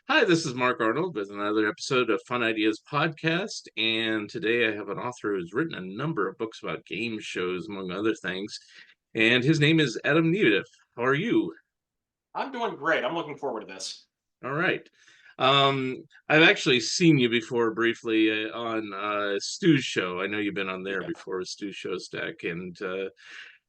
Hi, this is Mark Arnold with another episode of Fun Ideas Podcast. And today I have an author who's written a number of books about game shows, among other things. And his name is Adam Nedeff. How are you? I'm doing great. I'm looking forward to this. All right. I've actually seen you before briefly on Stu's show. I know you've been on there Yeah. before with Stu's show stack. And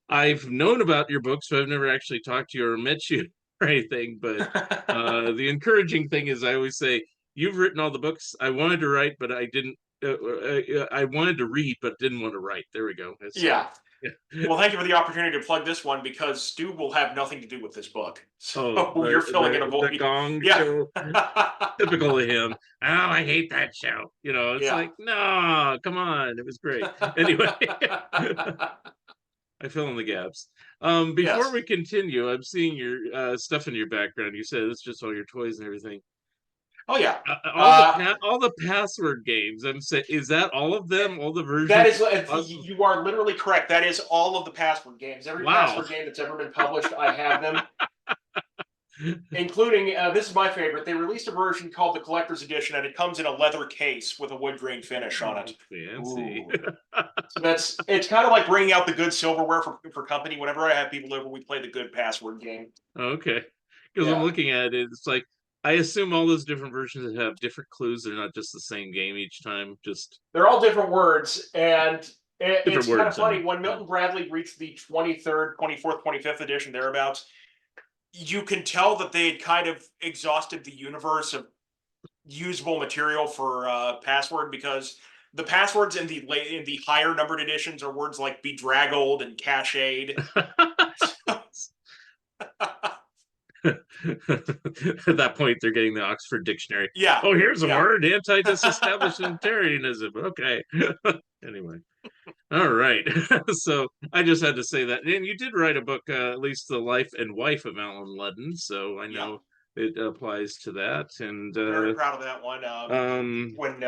I've known about your books, but I've never actually talked to you or met you or anything. But the encouraging thing is, I always say, you've written all the books I wanted to write, but I didn't. I wanted to read, but didn't want to write. There we go. So, Yeah. yeah. Well, thank you for the opportunity to plug this one because Stu will have nothing to do with this book. Oh, So you're filling in a the void. Gong Yeah. Show, typical of him. Oh, I hate that show. It's Yeah. like, no, come on, it was great. Anyway, I fill in the gaps. Before Yes. we continue, I'm seeing your stuff in your background. You said it's just all your toys and everything. Oh, yeah. Uh, All the password games. I'm saying, is that all of them? All the that versions is, of Puzzle? you are literally correct. That is all of the password games. Every Wow. password game that's ever been published, I have them. Including this is my favorite. They released a version called the Collector's Edition, and it comes in a leather case with a wood grain finish on Oh, it. fancy. Ooh. So it's kind of like bringing out the good silverware for company. Whenever I have people over, we play the good password game. Okay. Because I'm Yeah, looking at it, it's like I assume all those different versions have different clues. They're not just the same game each time, just they're all different words, and different it's kind of words. I funny mean, when yeah. Milton Bradley reached the 23rd, 24th, 25th edition thereabouts. You can tell that they had kind of exhausted the universe of usable material for password because the passwords in the higher numbered editions are words like bedraggled and cached. At that point, they're getting the Oxford Dictionary. Yeah, Oh, here's a yeah. word: anti-disestablishmentarianism. Okay. Anyway, all right. So I just had to say that. And you did write a book, at least the life and wife of Alan Ludden. So I Yeah, know it applies to that. And very proud of that one. um, When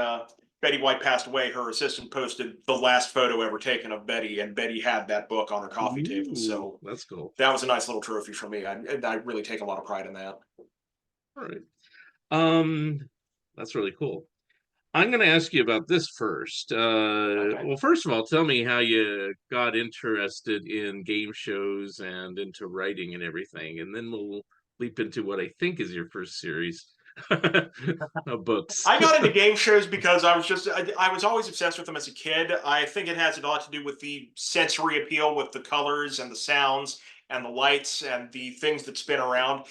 Betty White passed away, her assistant posted the last photo ever taken of Betty, and Betty had that book on her coffee table. ooh, So that's cool. that was a nice little trophy for me. I really take a lot of pride in that. All right. Um, that's really cool. I'm going to ask you about this first. Okay. Well, first of all, tell me how you got interested in game shows and into writing and everything, and then we'll leap into what I think is your first series of books. I got into game shows because I was always obsessed with them as a kid. I think it has a lot to do with the sensory appeal with the colors and the sounds and the lights and the things that spin around.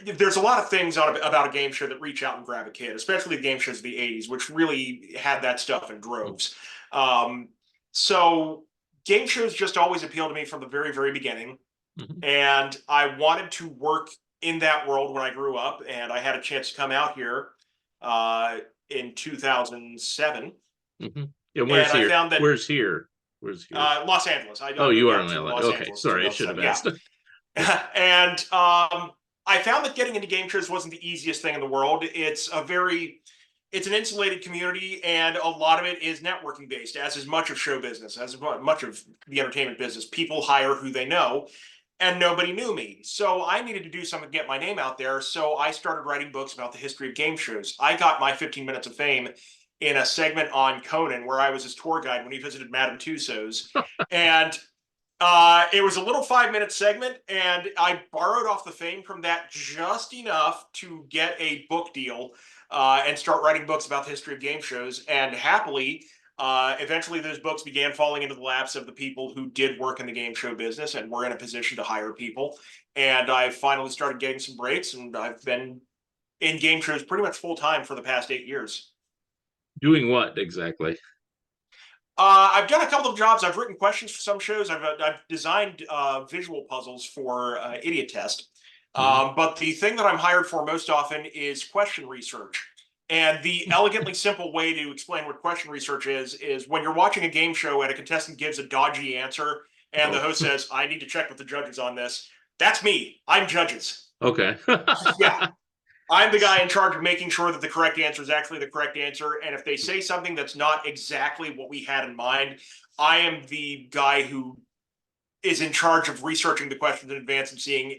There's a lot of things about a game show that reach out and grab a kid, especially the game shows of the 80s, which really had that stuff in droves. Um, so game shows just always appealed to me from the very, very beginning. Mhm. And I wanted to work in that world when I grew up, and I had a chance to come out here uh, in 2007, Mhm. Yeah, where's and I here? found that Where's here? Where's here? Los Angeles. Oh, I you moved are out in to LA. Los Okay, Angeles in sorry, I should have 2007. Yeah, asked. Yeah. and I found that getting into game shows wasn't the easiest thing in the world. It's an insulated community, and a lot of it is networking based, as is much of show business, as much of the entertainment business. People hire who they know, and nobody knew me. So I needed to do something to get my name out there. So I started writing books about the history of game shows. I got my 15 minutes of fame in a segment on Conan where I was his tour guide when he visited Madame Tussauds. And it was a little 5 minute segment, and I borrowed off the fame from that just enough to get a book deal and start writing books about the history of game shows. And happily, eventually, those books began falling into the laps of the people who did work in the game show business and were in a position to hire people. And I finally started getting some breaks, and I've been in game shows pretty much full time for the past 8 years. Doing what exactly? I've done a couple of jobs. I've written questions for some shows. I've designed visual puzzles for Idiot Test. Mhm. But the thing that I'm hired for most often is question research. And the elegantly simple way to explain what question research is when you're watching a game show and a contestant gives a dodgy answer and the Oh, host says, I need to check with the judges on this. That's me. I'm judges. okay. Yeah. I'm the guy in charge of making sure that the correct answer is actually the correct answer. And if they say something that's not exactly what we had in mind, I am the guy who is in charge of researching the questions in advance and seeing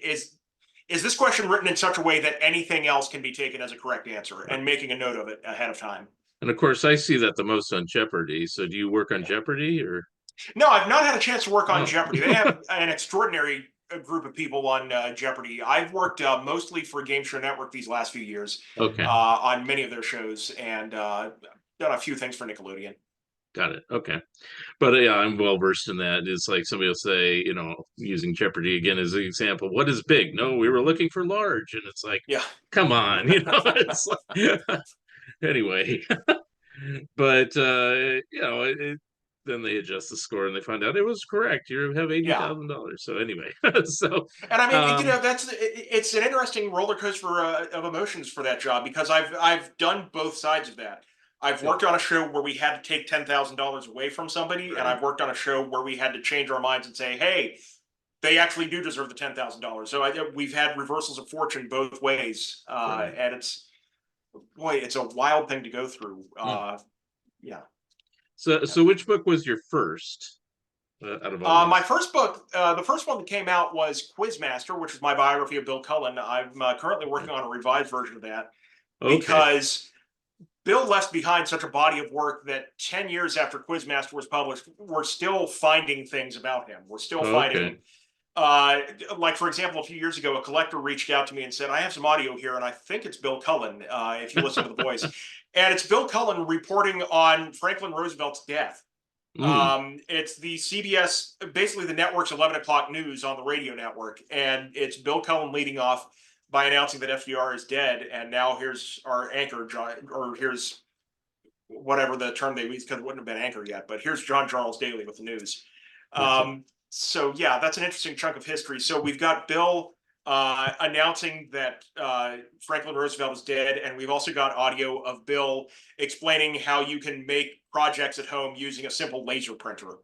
is this question written in such a way that anything else can be taken as a correct answer, and making a note of it ahead of time. And of course, I see that the most on Jeopardy. So do you work on Yeah. Jeopardy or? No, I've not had a chance to work on Oh, Jeopardy. They have an extraordinary group of people on Jeopardy. I've worked mostly for Game Show Network these last few years okay. on many of their shows, and done a few things for Nickelodeon. Got it. Okay. But yeah, I'm well versed in that. It's like somebody will say, using Jeopardy again as an example, what is big? No, we were looking for large. And it's like, Yeah. come on, it's like, anyway. But, then they adjust the score and they find out it was correct. You have Yeah. $80,000. So anyway, so, And I mean, um, it's an interesting roller coaster of emotions for that job, because I've done both sides of that. I've yeah, worked on a show where we had to take $10,000 away from somebody, and right, I've worked on a show where we had to change our minds and say, "Hey, they actually do deserve the $10,000." So we've had reversals of fortune both ways, right. and it's a wild thing to go through. Hmm. Yeah. So which book was your first out of all My these? first book, the first one that came out was Quizmaster, which is my biography of Bill Cullen. I'm currently working on a revised version of that, Okay. because Bill left behind such a body of work that 10 years after Quizmaster was published, we're still finding things about him. We're still Okay. finding, like, for example, a few years ago, a collector reached out to me and said, "I have some audio here, and I think it's Bill Cullen, if you listen to the voice." And it's Bill Cullen reporting on Franklin Roosevelt's death. Mm, It's the CBS, basically the network's 11 o'clock news on the radio network. And it's Bill Cullen leading off by announcing that FDR is dead. And now here's our anchor, John, or here's whatever the term they used, because it wouldn't have been anchor yet, but here's John Charles Daly with the news. gotcha. So yeah, that's an interesting chunk of history. So we've got Bill announcing that Franklin Roosevelt is dead, and we've also got audio of Bill explaining how you can make projects at home using a simple laser printer.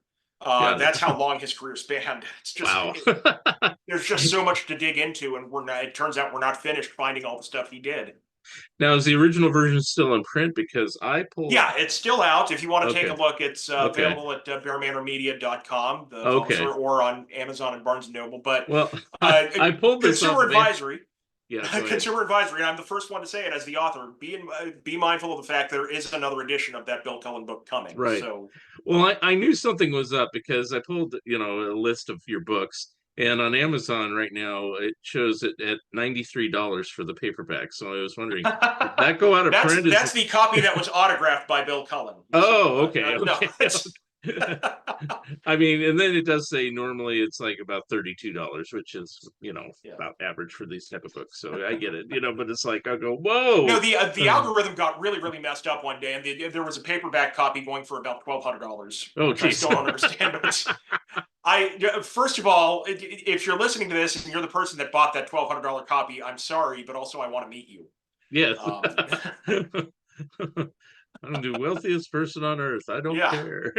Got it. That's how long his career spanned. It's just Wow. there's just so much to dig into, and it turns out we're not finished finding all the stuff he did. Now, is the original version still in print? Because I pulled. Yeah, it's still out. If you want to take a Okay. look, it's Okay. available at bearmanormedia.com, the publisher, Okay. or on Amazon and Barnes and Noble. But Well, uh, I pulled this off Consumer of. Advisory, Yeah. Go ahead. Consumer Advisory, and I'm the first one to say it as the author. Be mindful of the fact there is another edition of that Bill Cullen book coming. Right. So, Well, I knew something was up because I pulled, a list of your books, and on Amazon right now it shows it at $93 for the paperback. So I was wondering, did that go out of print? Is that's the copy that was autographed by Bill Cullen. You see, Oh, but okay, no, okay. it's I mean, and then it does say normally it's like about $32, which is, yeah. about average for these type of books. So I get it, but it's like I go, No, whoa. the algorithm got really, really messed up one day, and there was a paperback copy going for about $1,200, Oh, which I geez. still don't understand. But first of all, if you're listening to this and you're the person that bought that $1,200 copy, I'm sorry, but also I want to meet you. Yes. Um, I'm the wealthiest person on earth. I don't yeah. care.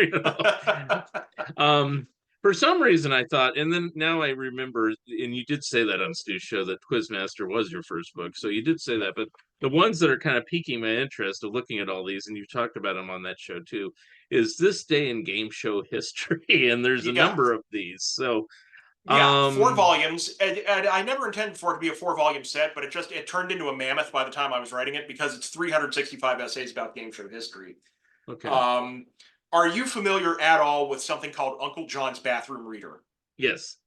For some reason I thought, and then now I remember, and you did say that on Stu's show that Quizmaster was your first book. So you did say that, but the ones that are kind of piquing my interest of looking at all these, and you've talked about them on that show too, is This Day in Game Show History. And there's a Yeah. number of these. So Yeah, four um volumes, and I never intended for it to be a 4 volume set, but it turned into a mammoth by the time I was writing it, because it's 365 essays about game show history. okay. Um, are you familiar at all with something called Uncle John's Bathroom Reader? Yes.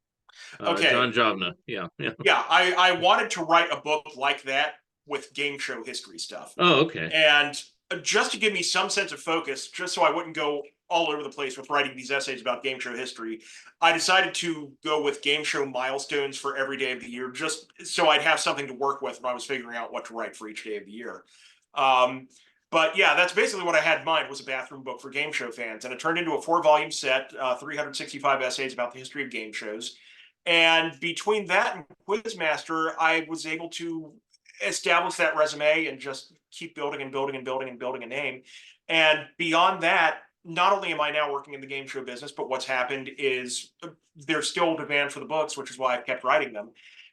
John Okay, Jovna. Yeah, yeah. yeah, I wanted to write a book like that with game show history stuff. Oh, okay. And just to give me some sense of focus, just so I wouldn't go all over the place with writing these essays about game show history, I decided to go with game show milestones for every day of the year, just so I'd have something to work with when I was figuring out what to write for each day of the year. Um, but yeah, that's basically what I had in mind, was a bathroom book for game show fans. And it turned into a 4 volume set, 365 essays about the history of game shows. And between that and Quizmaster, I was able to establish that resume and just keep building and building and building and building a name. And beyond that, not only am I now working in the game show business, but what's happened is there's still demand for the books, which is why I've kept writing them.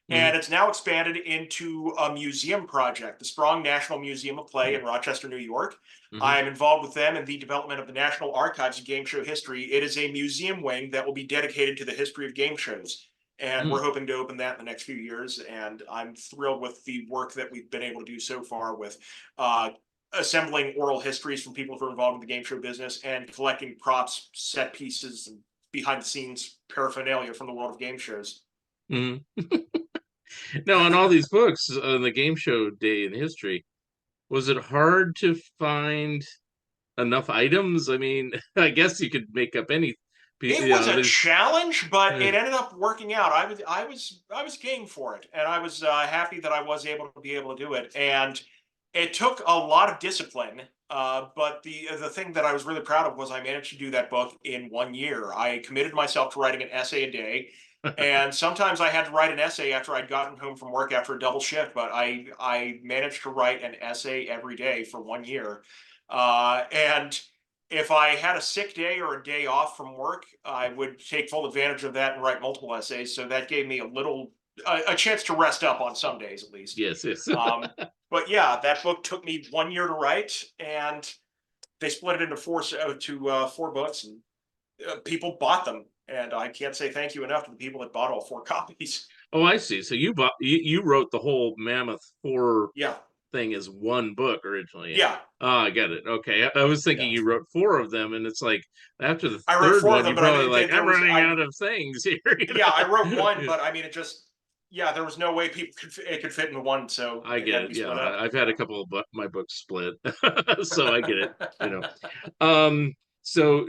Mm-hmm. And it's now expanded into a museum project, the Sprong National Museum of Play in Rochester, New York. Mm-hmm. I'm involved with them in the development of the National Archives of Game Show History. It is a museum wing that will be dedicated to the history of game shows. and we're hoping to open that in the next few years. And I'm thrilled with the work that we've been able to do so far with assembling oral histories from people who are involved in the game show business and collecting props, set pieces, and behind the scenes paraphernalia from the world of game shows. Mm-hmm. Now, on all these books on the game show day in history, was it hard to find enough items? I mean, I guess you could make up any. It You was know, a there's. challenge, but Uh, it ended up working out. I was game for it, and I was happy that I was able to do it. And it took a lot of discipline, but the thing that I was really proud of was I managed to do that book in 1 year. I committed myself to writing an essay a day, and sometimes I had to write an essay after I'd gotten home from work after a double shift. But I managed to write an essay every day for 1 year, and if I had a sick day or a day off from work, I would take full advantage of that and write multiple essays. So that gave me a chance to rest up on some days at least. yes, yes. But yeah, that book took me 1 year to write, and they split it into four books, and people bought them. And I can't say thank you enough to the people that bought all four copies. Oh, I see. So you wrote the whole Mammoth 4 Yeah, thing as one book originally. yeah, Ah, I get it. Okay. I was thinking yeah. you wrote 4 of them, and it's like after the I wrote third four of one, them, you but I probably mean, like, I'm there was running out of things here. yeah, I wrote one, Yeah, but I mean, yeah, there was no way it could fit into one, so I it get had to it. be Yeah, split up. I've had a couple of my books split, so I get it. You know. Yeah. So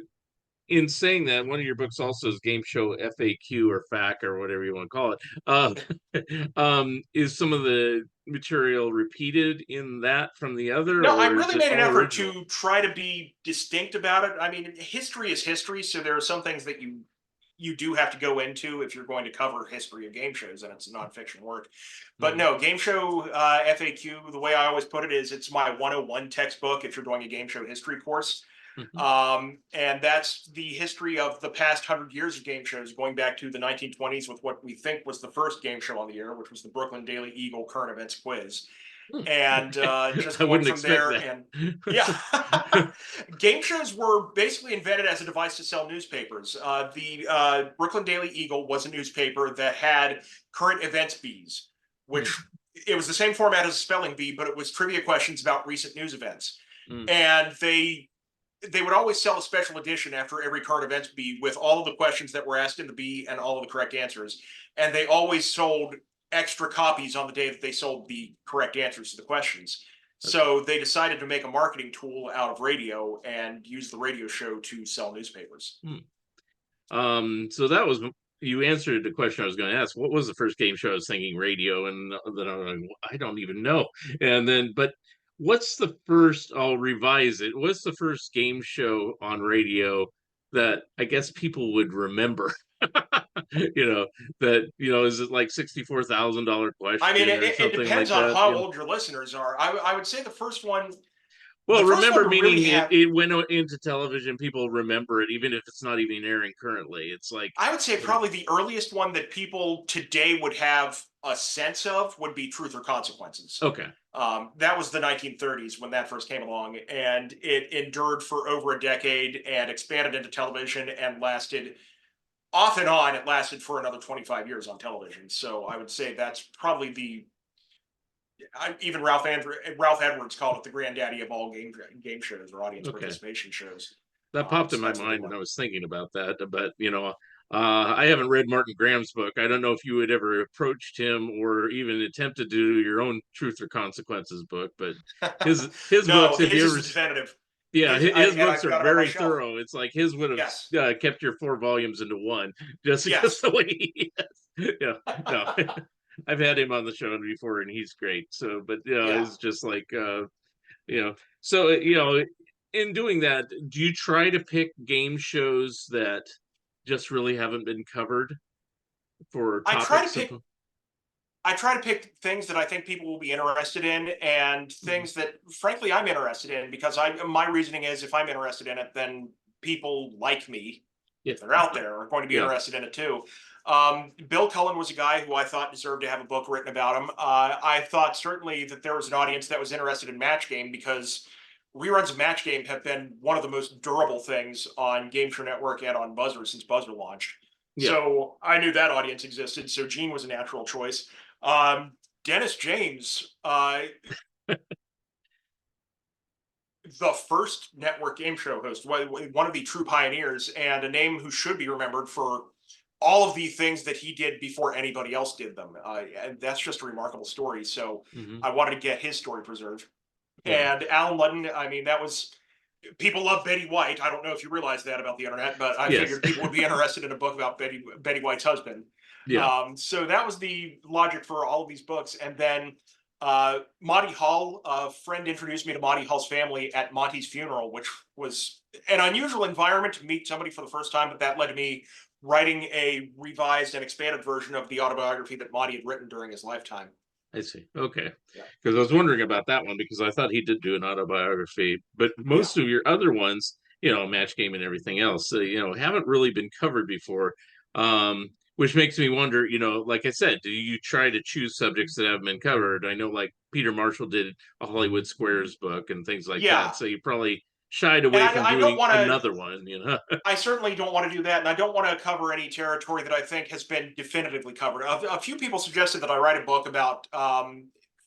in saying that, one of your books also is Game Show FAQ or FAQ or whatever you want to call it. Is some of the material repeated in that from the other, No, I or is really it made an all effort original? to try to be distinct about it. I mean, history is history, so there are some things that you do have to go into if you're going to cover history of game shows, and it's a nonfiction work. But Mhm. no, game show FAQ, the way I always put it is it's my 101 textbook if you're doing a game show history course. Mhm. And that's the history of the past 100 years of game shows, going back to the 1920s with what we think was the first game show on the air, which was the Brooklyn Daily Eagle Current Events Quiz, Hmm, and okay. just I going wouldn't from expect there. And yeah, that. game shows were basically invented as a device to sell newspapers. The Brooklyn Daily Eagle was a newspaper that had current events bees, which Hmm, it was the same format as a spelling bee, but it was trivia questions about recent news events. hmm. And they would always sell a special edition after every current events bee with all of the questions that were asked in the bee and all of the correct answers. And they always sold extra copies on the day that they sold the correct answers to the questions. Okay. So they decided to make a marketing tool out of radio and use the radio show to sell newspapers. Hmm. So that was you answered the question I was going to ask. What was the first game show? I was thinking radio, and then I'm like, I don't even know. And then, but what's the first? I'll revise it. What's the first game show on radio that I guess people would remember? That is it like $64,000 I mean, question or it something depends like on that? how old your listeners are. I would say Well, the first one remember to really meaning it, have, it went into television. People remember it, even if it's not even airing currently. It's like, I would say you know, probably the earliest one that people today would have a sense of would be Truth or Consequences. okay. That was the 1930s when that first came along, and it endured for over a decade and expanded into television and lasted off and on. It lasted for another 25 years on television. So I would say that's probably even Ralph Edwards called it the granddaddy of all game shows or audience Okay. participation shows. That popped in So my that's the big mind, and one. I was thinking about that. But I haven't read Martin Graham's book. I don't know if you had ever approached him or even attempted to do your own Truth or Consequences book. But his No, books, if his you is ever, the definitive. yeah, his And books I've are got it on my very shelf. thorough. It's like his would have Yes, kept your 4 volumes into one, just yes, the way he is. Yeah, no, I've had him on the show before, and he's great. So, but yeah. it's just like so in doing that, do you try to pick game shows that just really haven't been covered for I try to topics of? pick I try to pick things that I think people will be interested in and Mhm. things that frankly I'm interested in because my reasoning is if I'm interested in it, then people like me, Yeah, if they're out there, are going to be yeah. interested in it too. Bill Cullen was a guy who I thought deserved to have a book written about him. I thought certainly that there was an audience that was interested in Match Game because reruns of Match Game have been one of the most durable things on Game Show Network and on Buzzer since Buzzer launched. Yeah. So I knew that audience existed. So Gene was a natural choice. Dennis James, the first network game show host, one of the true pioneers, and a name who should be remembered for all of the things that he did before anybody else did them. And that's just a remarkable story. So Hmm. I wanted to get his story preserved. Yeah. And Alan Ludden, I mean, that was people love Betty White. I don't know if you realize that about the internet, but I Yes. figured people would be interested in a book about Betty White's husband. Yeah. So that was the logic for all of these books. And then Monty Hall, a friend introduced me to Monty Hall's family at Monty's funeral, which was an unusual environment to meet somebody for the first time, but that led to me writing a revised and expanded version of the autobiography that Monty had written during his lifetime. I see. Okay. Yeah. Because I was wondering about that one because I thought he did do an autobiography, but Yeah. most of your other ones, Match Game and everything else, haven't really been covered before. Which makes me wonder, like I said, do you try to choose subjects that haven't been covered? I know like Peter Marshall did a Hollywood Squares book and things like that. Yeah. So you probably shied And away from I don't doing want to another one. I certainly don't want to do that, and I don't want to cover any territory that I think has been definitively covered. A few people suggested that I write a book about,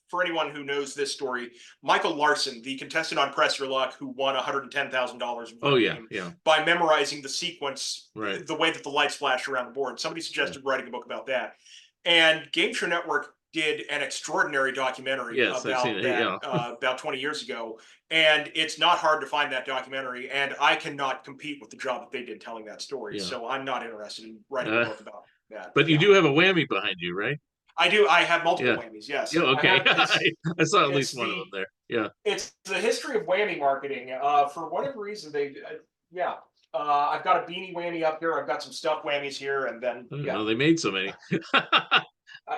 for anyone who knows this story, Michael Larson, the contestant on Press Your Luck, who won $110,000 in Oh one yeah, game yeah. by memorizing the sequence, Right. the way that the lights flashed around the board. Somebody Yeah. suggested writing a book about that, and Game Show Network did an extraordinary documentary Yes, I've seen about it. that Yeah. about 20 years ago, and it's not hard to find that documentary, and I cannot compete with the job that they did telling that story, Yeah. so I'm not interested in writing a Uh, book about that. but you Yeah, do have a whammy behind you, right? I do. I have multiple Yeah. whammies. Yes, Yeah, I okay. have. I saw at least It's one of them the there. Yeah. it's the history of whammy marketing. For whatever reason, they yeah. I've got a beanie whammy up here. I've got some stuffed whammies here, and then I didn't yeah. know they made so many.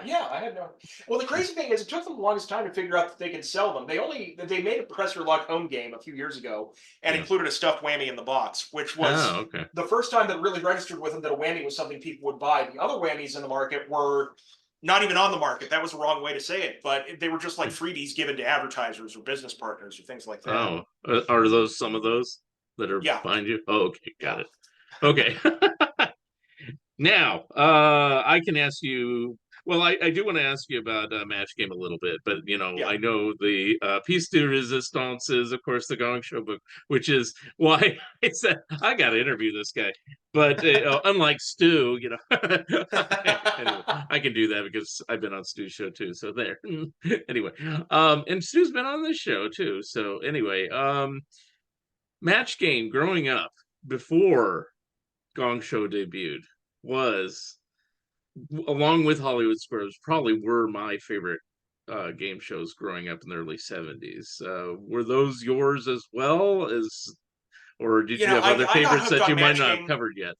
Yeah, I had no. Well, the crazy thing is, it took them the longest time to figure out that they could sell them. They made a Press Your Luck home game a few years ago and Yeah. included a stuffed whammy in the box, which was Oh, okay. the first time that really registered with them that a whammy was something people would buy. The other whammies in the market were not even on the market. That was the wrong way to say it, but they were just like freebies given to advertisers or business partners or things like that. Oh, are those some of those that are Yeah, behind you? Oh, okay, got yeah, it. Okay. Now, I can ask you. Well, I do want to ask you about Match Game a little bit, but yeah. I know the piece de resistance is, of course, the Gong Show book, which is why I said I got to interview this guy. But unlike Stu, anyway, I can do that because I've been on Stu's show too. So there. Anyway, and Stu's been on this show too. So anyway, Match Game growing up before Gong Show debuted was, along with Hollywood Squares, probably were my favorite game shows growing up in the early 70s. Were those yours as well as, or did you have other I got favorites hooked that you on might Match not have Game. covered yet?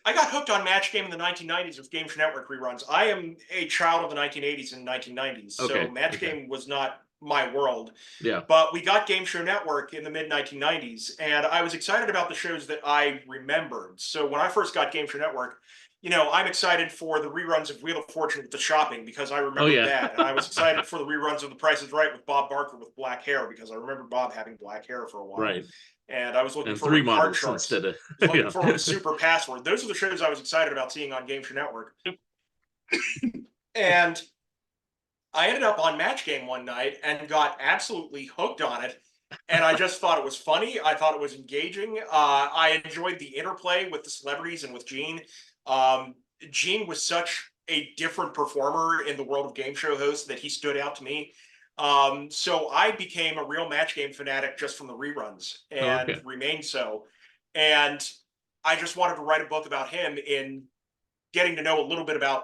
I got hooked on Match Game in the 1990s with Game Show Network reruns. I am a child of the 1980s and 1990s, so Okay. Match Okay. Game was not my world. Yeah. But we got Game Show Network in the mid 1990s, and I was excited about the shows that I remembered. So when I first got Game Show Network, I'm excited for the reruns of Wheel of Fortune with the shopping because I Oh remembered yeah. that. And I was excited for the reruns of The Price is Right with Bob Barker with black hair because I remember Bob having black hair for a while. Right. And I was looking And forward three to Card models Sharks. instead of I was looking yeah. forward to Super Password. Those are the shows I was excited about seeing on Game Show Network. And I ended up on Match Game one night and got absolutely hooked on it. And I just thought it was funny. I thought it was engaging. I enjoyed the interplay with the celebrities and with Gene. Gene was such a different performer in the world of game show hosts that he stood out to me. So I became a real Match Game fanatic just from the reruns Oh, and okay. remained so. And I just wanted to write a book about him in getting to know a little bit about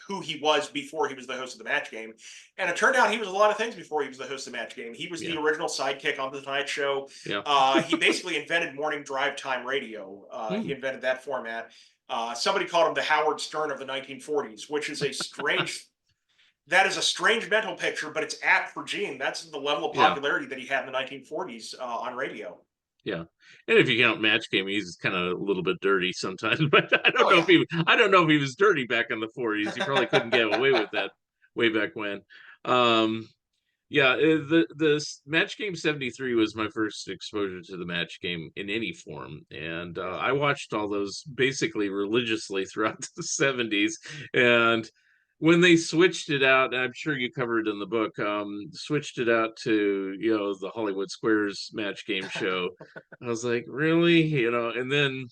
who he was before he was the host of the Match Game. And it turned out he was a lot of things before he was the host of the Match Game. He was Yeah. the original sidekick on the Tonight Show. Yeah. He basically invented morning drive time radio. He invented that format. Somebody called him the Howard Stern of the 1940s, which is a strange that is a strange mental picture, but it's apt for Gene. That's the level of Yeah. popularity that he had in the 1940s on radio. Yeah. And if you count Match Game, he's kind of a little bit dirty sometimes. But I don't Oh know yeah. if he was dirty back in the 40s. You probably couldn't get away with that way back when. Um, Yeah, the Match Game 73 was my first exposure to the match game in any form, and I watched all those basically religiously throughout the 70s. And when they switched it out, and I'm sure you covered it in the book, switched it out to, the Hollywood Squares match game show. I was like, really? And then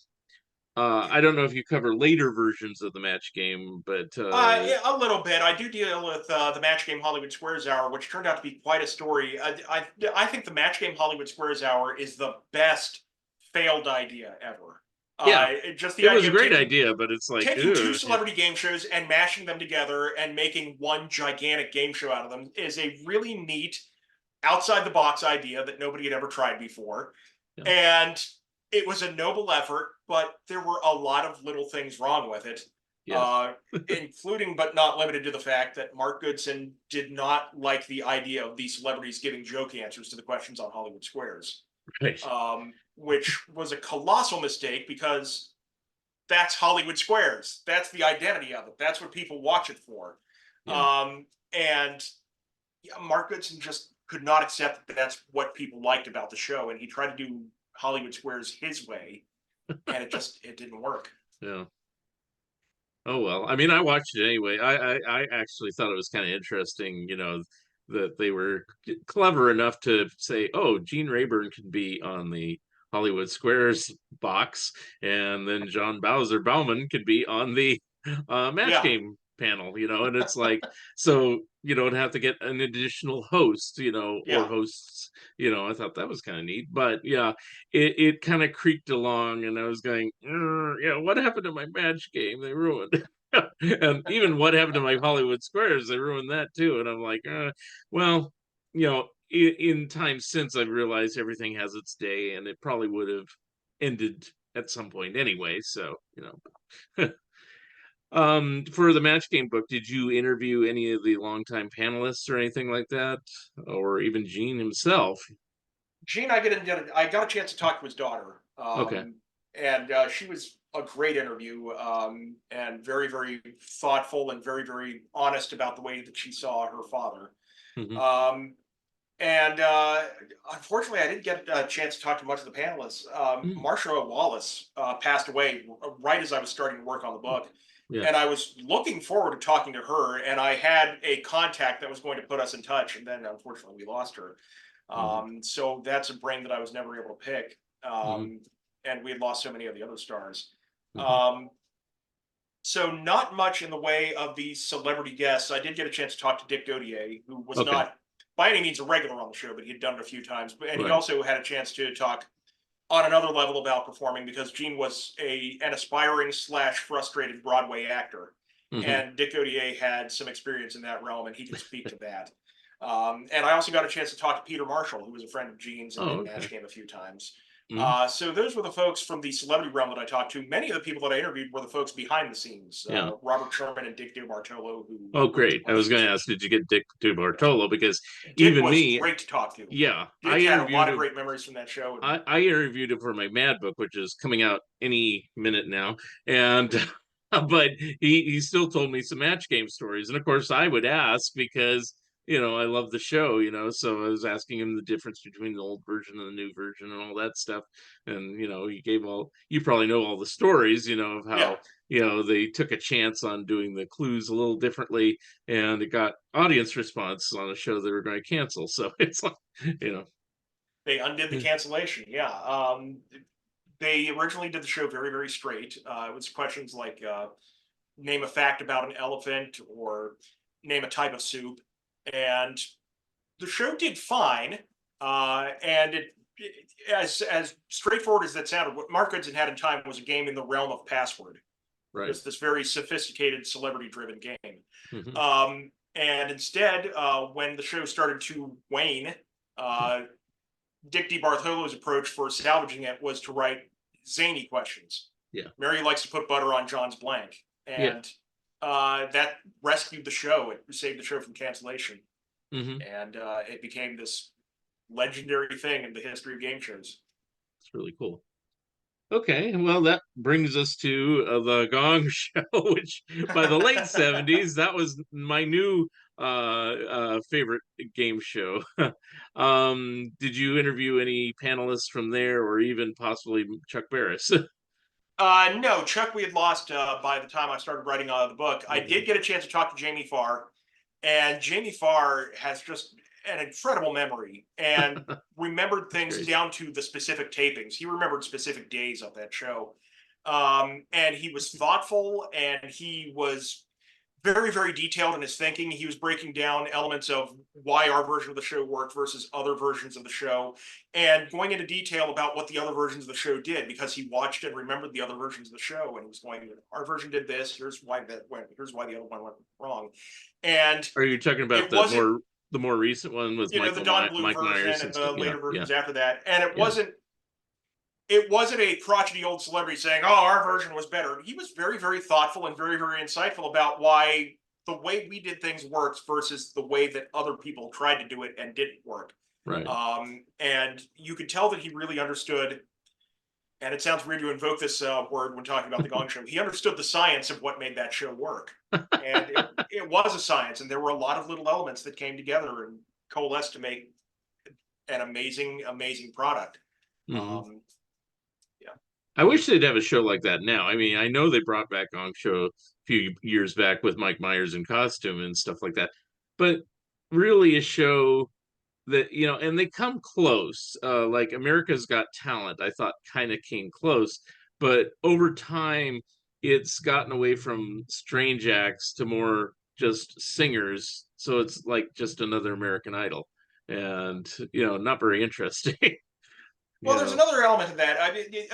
I don't know if you cover later versions of the match game, but Yeah, a little bit. I do deal with the Match Game Hollywood Squares Hour, which turned out to be quite a story. I think the Match Game Hollywood Squares Hour is the best failed idea ever. yeah, Just the it was a idea of great idea, but it's like, taking two celebrity game shows and mashing them together and making one gigantic game show out of them is a really neat outside the box idea that nobody had ever tried before. yeah, And it was a noble effort, but there were a lot of little things wrong with it, yes, uh, including but not limited to the fact that Mark Goodson did not like the idea of these celebrities giving joke answers to the questions on Hollywood Squares, right, which was a colossal mistake because that's Hollywood Squares. That's the identity of it. That's what people watch it for. yeah. And yeah, Mark Goodson just could not accept that that's what people liked about the show, and he tried to do Hollywood Squares his way, and it didn't work. Yeah. Oh well. I mean, I watched it anyway. I actually thought it was kind of interesting, that they were clever enough to say, "Oh, Gene Rayburn can be on the Hollywood Squares box, and then John Bauman could be on the match Yeah, game panel." And it's like, so you don't have to get an additional host, or yeah. hosts. I thought that was kind of neat, but yeah, it kind of creaked along, and I was going, yeah, what happened to my match game? They ruined. And even what happened to my Hollywood Squares? They ruined that too. And I'm like, well, in time since I've realized everything has its day, and it probably would have ended at some point anyway. So, for the match game book, did you interview any of the longtime panelists or anything like that, or even Gene himself? Gene, I got a chance to talk to his daughter, Okay. and she was a great interview, and very, very thoughtful and very, very honest about the way that she saw her father. Hmm. Um, and unfortunately, I didn't get a chance to talk to much of the panelists. Mm. Marsha Wallace passed away right as I was starting to work on the book. Yeah. And I was looking forward to talking to her, and I had a contact that was going to put us in touch. And then unfortunately, we lost her. Hmm. So that's a brain that I was never able to pick. Hmm. And we had lost so many of the other stars. Hmm. Um, so not much in the way of these celebrity guests. I did get a chance to talk to Dick Dodier, who was Okay. not by any means a regular on the show, but he had done it a few times. And he Right. also had a chance to talk on another level about performing because Gene was an aspiring slash frustrated Broadway actor. Hmm. And Dick Dodier had some experience in that realm, and he could speak to that. And I also got a chance to talk to Peter Marshall, who was a friend of Gene's and Oh, did Match okay. Game a few times. Hmm. So those were the folks from the celebrity realm that I talked to. Many of the people that I interviewed were the folks behind the scenes, Yeah. Robert Sherman and Dick DeBartolo, who Oh, wrote the great. I was going questions. to ask, did you get Dick DiBartolo? Because Dick even was me, great to talk to. yeah, I Dick had a interviewed lot of him. great memories from that show. And I interviewed him for my Mad book, which is coming out any minute now, and but he still told me some match game stories, and of course I would ask because I love the show, so I was asking him the difference between the old version and the new version and all that stuff, and he gave all, you probably know all the stories, of yeah, how they took a chance on doing the clues a little differently, and it got audience response on a show they were going to cancel, so it's like you know. they undid the cancellation. Yeah. They originally did the show very, very straight. It was questions like name a fact about an elephant or name a type of soup. And the show did fine. And as straightforward as that sounded, what Mark Goodson had in time was a game in the realm of password. Right. This very sophisticated celebrity driven game. Hmm. And instead, when the show started to wane, uh, Dick DeBartholo's approach for salvaging it was to write zany questions. Yeah. Mary likes to put butter on John's blank, Yeah. and that rescued the show. It saved the show from cancellation, Hmm. and it became this legendary thing in the history of game shows. It's really cool. Okay, well, that brings us to the Gong Show, which by the late 70s, that was my new favorite game show. Did you interview any panelists from there, or even possibly Chuck Barris? No, Chuck, we had lost by the time I started writing the book. I Mhm. did get a chance to talk to Jamie Farr, and Jamie Farr has just an incredible memory and remembered That's things great. down to the specific tapings. He remembered specific days of that show. And he was thoughtful, and he was very, very detailed in his thinking. He was breaking down elements of why our version of the show worked versus other versions of the show, and going into detail about what the other versions of the show did, because he watched and remembered the other versions of the show, and he was going, "Our version did this. Here's why that went. Here's why the other one went wrong." And Are you talking about it wasn't, the more recent one with the Don Bluth Mike version Myers and and stuff? the Yeah, later yeah, versions after that, and yeah, it wasn't a crotchety old celebrity saying, "Oh, our version was better." He was very, very thoughtful and very, very insightful about why the way we did things works versus the way that other people tried to do it and didn't work. right. And you could tell that he really understood. And it sounds weird to invoke this word when talking about the Gong Show. He understood the science of what made that show work, and it was a science, and there were a lot of little elements that came together and coalesced to make an amazing, amazing product. Hmm. Um, yeah. I wish they'd have a show like that now. I mean, I know they brought back Gong Show a few years back with Mike Myers in costume and stuff like that, but really a show that, and they come close. Like America's Got Talent, I thought kind of came close, but over time, it's gotten away from strange acts to more just singers. So it's like just another American Idol, and not very interesting. Well, you there's know, another element to that.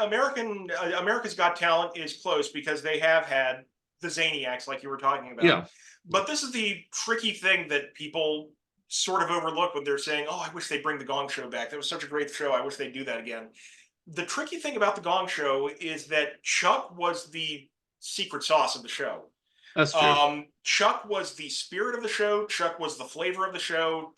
America's Got Talent is close because they have had the Zaniacs, like you were talking about. yeah, But this is the tricky thing that people sort of overlook when they're saying, "Oh, I wish they'd bring the Gong Show back. That was such a great show. I wish they'd do that again." The tricky thing about the Gong Show is that Chuck was the secret sauce of the show. that's true. Chuck was the spirit of the show. Chuck was the flavor of the show.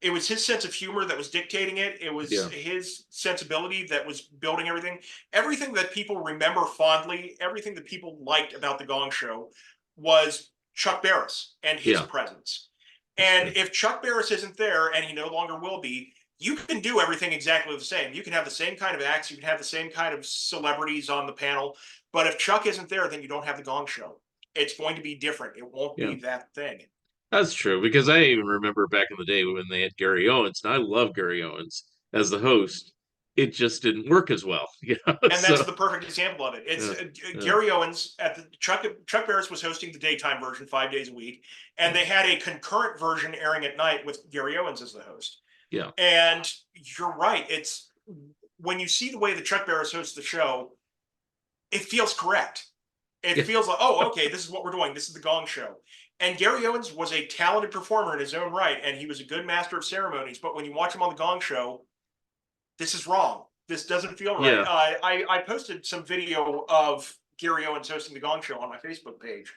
It was his sense of humor that was dictating it. It was Yeah, his sensibility that was building everything. Everything that people remember fondly, everything that people liked about the Gong Show was Chuck Barris and his yeah, presence. that's And true. if Chuck Barris isn't there, and he no longer will be, you can do everything exactly the same. You can have the same kind of acts, you can have the same kind of celebrities on the panel, but if Chuck isn't there, then you don't have the Gong Show. It's going to be different. It won't Yeah. be that thing. That's true because I even remember back in the day when they had Gary Owens, and I love Gary Owens as the host. It just didn't work as well, And that's So the perfect example of it. It's yeah, yeah, Gary Owens at the Chuck Barris was hosting the daytime version 5 days a week, and they had a concurrent version airing at night with Gary Owens as the host. yeah, And you're right. It's when you see the way that Chuck Barris hosts the show, it feels correct. It yeah, feels like, oh, okay, this is what we're doing. This is the Gong Show. And Gary Owens was a talented performer in his own right, and he was a good master of ceremonies. But when you watch him on the Gong Show, this is wrong. This doesn't feel right. yeah, I posted some video of Gary Owens hosting the Gong Show on my Facebook page,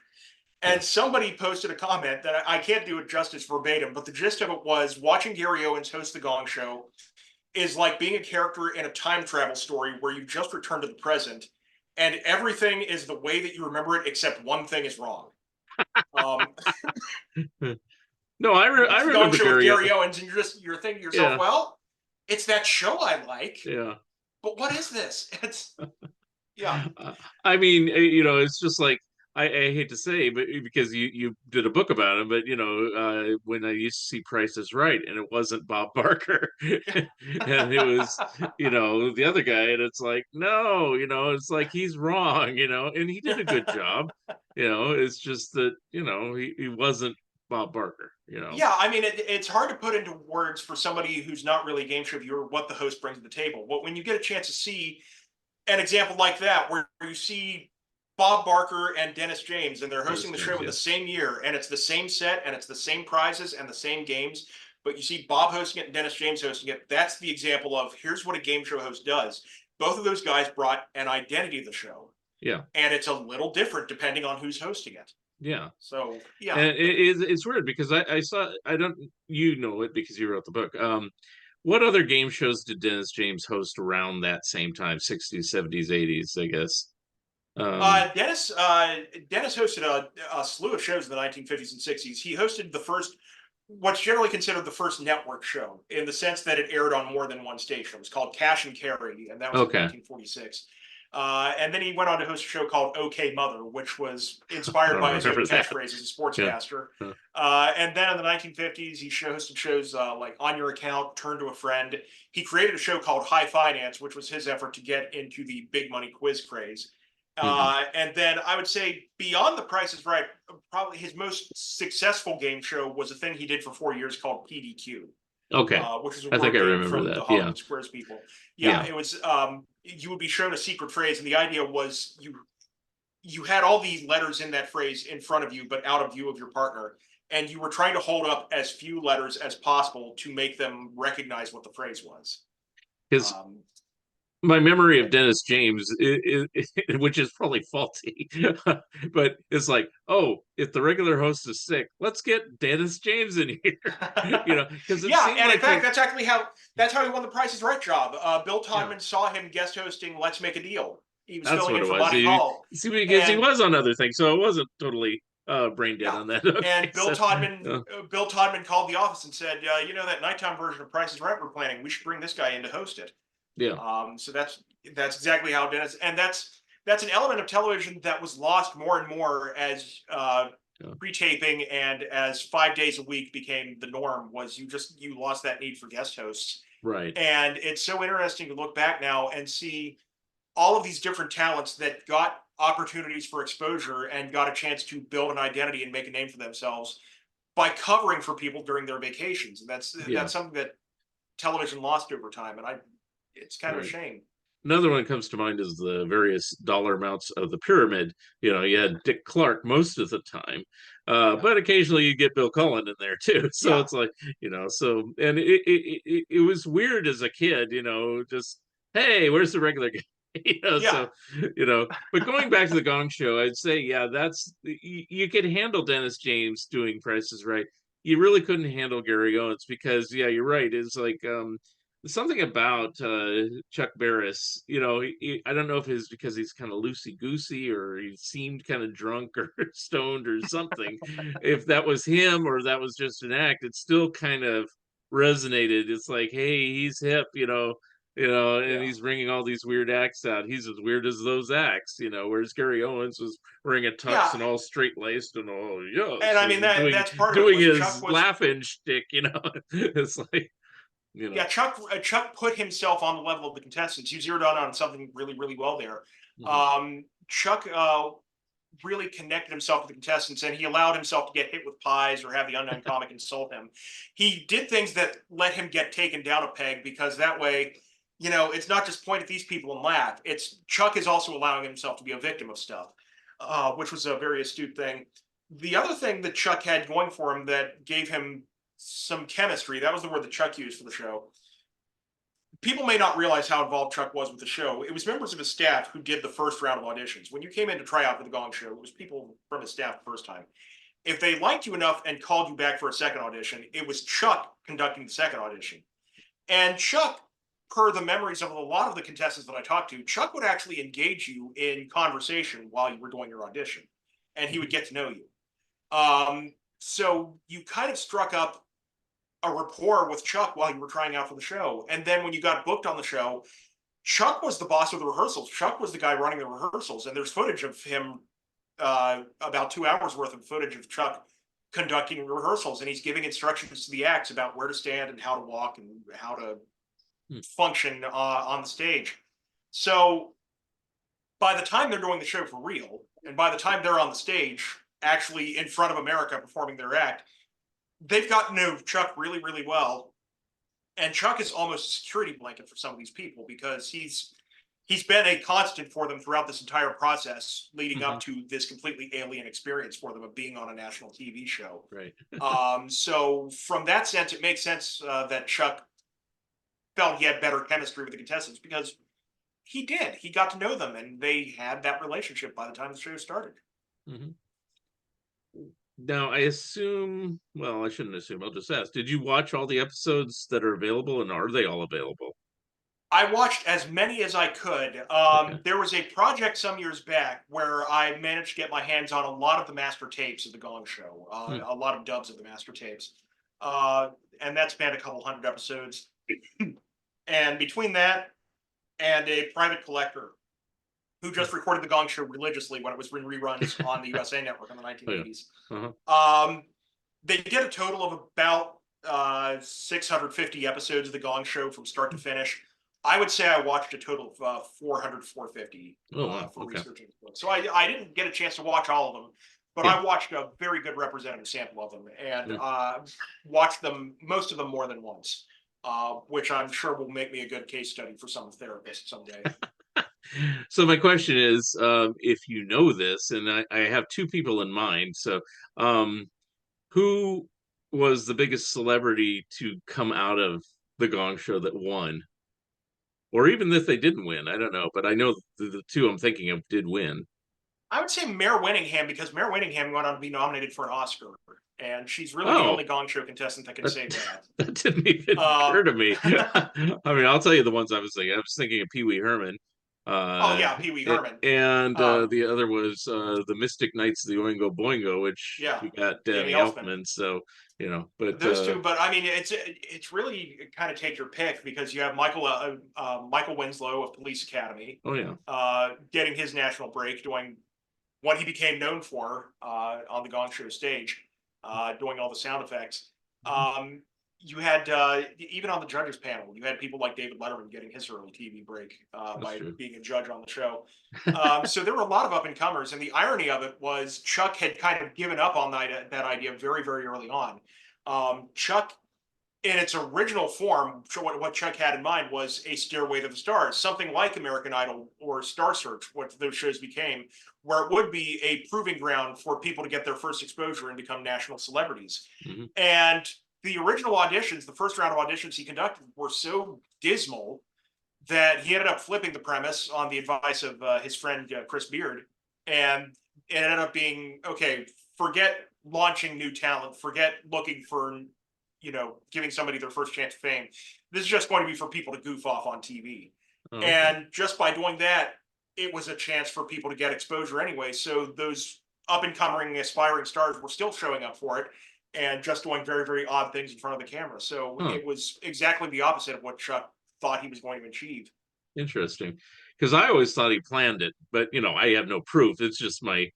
yeah, and somebody posted a comment that I can't do it justice verbatim, but the gist of it was watching Gary Owens host the Gong Show is like being a character in a time travel story where you just return to the present, and everything is the way that you remember it, except one thing is wrong. Um, No, you I watch the Gong remember Show with Gary. Gary Owens, and you're thinking to yourself, Yeah, well, it's that show I like, yeah. but what is this? It's yeah. I mean, it's just like I hate to say, but because you did a book about him, but when I used to see Price is Right, and it wasn't Bob Barker, and it was the other guy, and it's like no, it's like he's wrong, and he did a good job, it's just that he wasn't Bob Barker. Yeah, I mean, it's hard to put into words for somebody who's not really a game show viewer what the host brings to the table. But when you get a chance to see an example like that, where you see Bob Barker and Dennis James, and they're Dennis hosting the show James, in the yeah, same year, and it's the same set, and it's the same prizes and the same games, but you see Bob hosting it and Dennis James hosting it. That's the example of here's what a game show host does. Both of those guys brought an identity to the show, yeah, and it's a little different depending on who's hosting it. yeah. So yeah, And it's weird because I saw, I don't, know it because you wrote the book. What other game shows did Dennis James host around that same time, 60s, 70s, 80s, I guess? Um, Dennis hosted a slew of shows in the 1950s and 60s. He hosted the first, what's generally considered the first network show, in the sense that it aired on more than one station. It was called Cash and Carry, and that was in okay. 1946. And then he went on to host a show called OK Mother, which was I inspired don't by his own remember that. catchphrase as a Yeah. sportscaster. Huh. And then in the 1950s, he hosted shows like On Your Account, Turn to a Friend. He created a show called High Finance, which was his effort to get into the big money quiz craze. Mhm. And then I would say beyond The Price is Right, probably his most successful game show was a thing he did for 4 years called PDQ, Okay. which is a I think word I game remember from that. the Yeah. Hollywood Squares people. Yeah, Yeah. it was. You would be shown a secret phrase, and the idea was you had all these letters in that phrase in front of you, but out of view of your partner, and you were trying to hold up as few letters as possible to make them recognize what the phrase was. Because Um, my memory of Dennis James, which is probably faulty, but it's like, oh, if the regular host is sick, let's get Dennis James in here, because it yeah, seemed and in like fact, that. that's how he won the Price is Right job. Bill Yeah, Todman saw him guest hosting Let's Make a Deal. He was that's filling what in it for was. Monty Hall, See, because he and was on other things, so it wasn't totally brain dead yeah, on that. Okay, and so Bill Todman called the office and said, that nighttime version of Price is Right we're planning, we should bring this guy in to host it. yeah, So that's exactly how Dennis, and that's an element of television that was lost more and more as yeah, pre-taping and as 5 days a week became the norm. Was you lost that need for guest hosts, right. and it's so interesting to look back now and see all of these different talents that got opportunities for exposure and got a chance to build an identity and make a name for themselves by covering for people during their vacations. And Yeah, that's something that television lost over time, and I it's kind of a right. shame. Another one that comes to mind is the various dollar amounts of the pyramid. You had Dick Clark most of the time, Yeah, but occasionally you get Bill Cullen in there too. So yeah, it's like, so, and it was weird as a kid, just, hey, where's the regular guy? yeah, So, but going back to the Gong Show, I'd say, yeah, you could handle Dennis James doing Prices Right. You really couldn't handle Gary Owens because, yeah, you're right. It's like, something about Chuck Barris, I don't know if it's because he's kind of loosey goosey or he seemed kind of drunk or stoned or something. If that was him or that was just an act, it still kind of resonated. It's like, hey, he's hip, and yeah, he's bringing all these weird acts out. He's as weird as those acts, whereas Gary Owens was wearing a tux yeah. and all straight laced and all And yes, I mean and doing that's part of it doing was Chuck his was laughing shtick. It's like, yeah, Chuck put himself on the level of the contestants. You zeroed on something really really well there. mhm, Chuck really connected himself with the contestants, and he allowed himself to get hit with pies or have the unknown comic insult him. He did things that let him get taken down a peg, because that way, it's not just point at these people and laugh. It's Chuck is also allowing himself to be a victim of stuff, which was a very astute thing. The other thing that Chuck had going for him that gave him some chemistry, that was the word that Chuck used for the show. People may not realize how involved Chuck was with the show. It was members of his staff who did the first round of auditions. When you came in to try out for the Gong Show, it was people from his staff the first time. If they liked you enough and called you back for a second audition, it was Chuck conducting the second audition. And Chuck, per the memories of a lot of the contestants that I talked to, Chuck would actually engage you in conversation while you were doing your audition, and he would mhm. get to know you. So you kind of struck up a rapport with Chuck while you were trying out for the show. And then when you got booked on the show, Chuck was the boss of the rehearsals. Chuck was the guy running the rehearsals, and there's footage of him, about 2 hours worth of footage of Chuck conducting rehearsals, and he's giving instructions to the acts about where to stand and how to walk and how to Hmm. function on the stage. So by the time they're doing the show for real, and by the time they're on the stage, actually in front of America performing their act, they've gotten to know Chuck really, really well. And Chuck is almost a security blanket for some of these people, because he's been a constant for them throughout this entire process, leading up Mhm. to this completely alien experience for them of being on a national TV show. Right. So from that sense, it makes sense that Chuck felt he had better chemistry with the contestants, because he did. He got to know them, and they had that relationship by the time the show started. Mhm. Now, I assume, well, I shouldn't assume, I'll just ask, did you watch all the episodes that are available and are they all available? I watched as many as I could. Okay. There was a project some years back where I managed to get my hands on a lot of the master tapes of the Gong Show, Hmm. a lot of dubs of the master tapes, uh, and that spanned a couple hundred episodes. And between that and a private collector who Hmm. just recorded the Gong Show religiously when it was in reruns on the USA Network in the Oh yeah. 1980s, Uh-huh. um, they did a total of about 650 episodes of the Gong Show from start to finish. I would say I watched a total of 400, 450 Oh wow. for Okay. researching the book. So I didn't get a chance to watch all of them, but Yeah. I watched a very good representative sample of them and Mm. watched them, most of them more than once, which I'm sure will make me a good case study for some therapist someday. So my question is, if you know this, and I have two people in mind. So, um, who was the biggest celebrity to come out of the Gong Show that won? Or even if they didn't win, I don't know. But I know the two I'm thinking of did win. I would say Mare Winningham because Mare Winningham went on to be nominated for an Oscar, and she's really the only Oh, Gong Show contestant that can that, say that. that didn't even occur Um, to me. I mean, I'll tell you the ones I was thinking. I was thinking of Pee Wee Herman, oh uh, yeah, Pee Wee Herman. and Um, the other was the Mystic Knights of the Oingo Boingo, which yeah, you got Danny Danny Elfman. Elfman. So but Those two, but I mean, it's really kind of take your pick because you have Michael Winslow of Police Academy, oh yeah. getting his national break, doing what he became known for on the Gong Show stage, doing all the sound effects. Mhm. Um, you had even on the judges panel, you had people like David Letterman getting his early TV break That's by true. being a judge on the show. So there were a lot of up and comers, and the irony of it was Chuck had kind of given up on that idea very very early on. Chuck in its original form, what Chuck had in mind was a stairway to the stars, something like American Idol or Star Search, what those shows became, where it would be a proving ground for people to get their first exposure and become national celebrities. Hmm. And the original auditions, the first round of auditions he conducted, were so dismal that he ended up flipping the premise on the advice of his friend Chris Beard, and it ended up being okay. Forget launching new talent. Forget looking for giving somebody their first chance of fame. This is just going to be for people to goof off on TV, Oh, okay. and just by doing that, it was a chance for people to get exposure anyway. So those up and coming aspiring stars were still showing up for it and just doing very very odd things in front of the camera. So Huh. it was exactly the opposite of what Chuck thought he was going to achieve. Interesting. Because I always thought he planned it, but I have no proof. It's just my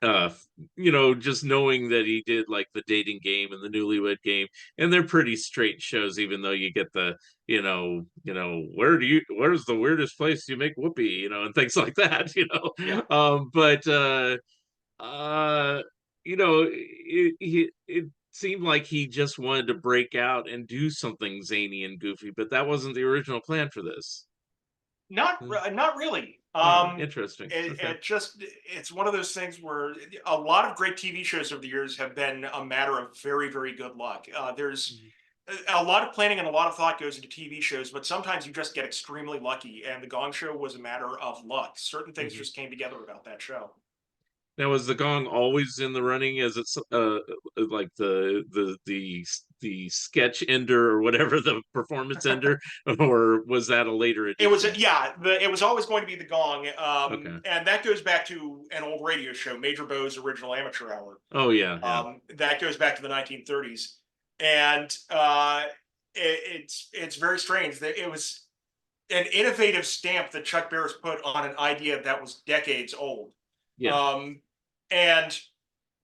uh just knowing that he did like the dating game and the newlywed game, and they're pretty straight shows, even though you get the where's the weirdest place you make whoopee, and things like that, Yeah. but uh it seemed like he just wanted to break out and do something zany and goofy, but that wasn't the original plan for this. Hmm. Not really. Oh, interesting. Okay. It's one of those things where a lot of great TV shows over the years have been a matter of very very good luck. There's Mhm. a lot of planning and a lot of thought goes into TV shows, but sometimes you just get extremely lucky. And the Gong Show was a matter of luck. Certain things Mhm. just came together about that show. Now, was the Gong always in the running as it's like the sketch ender or whatever, the performance ender, or was that a later It was addition? it was always going to be the Gong, Okay. and that goes back to an old radio show, Major Bow's original amateur hour. Oh yeah, yeah, That goes back to the 1930s, and it's very strange that it was an innovative stamp that Chuck Barris put on an idea that was decades old, yeah. um, and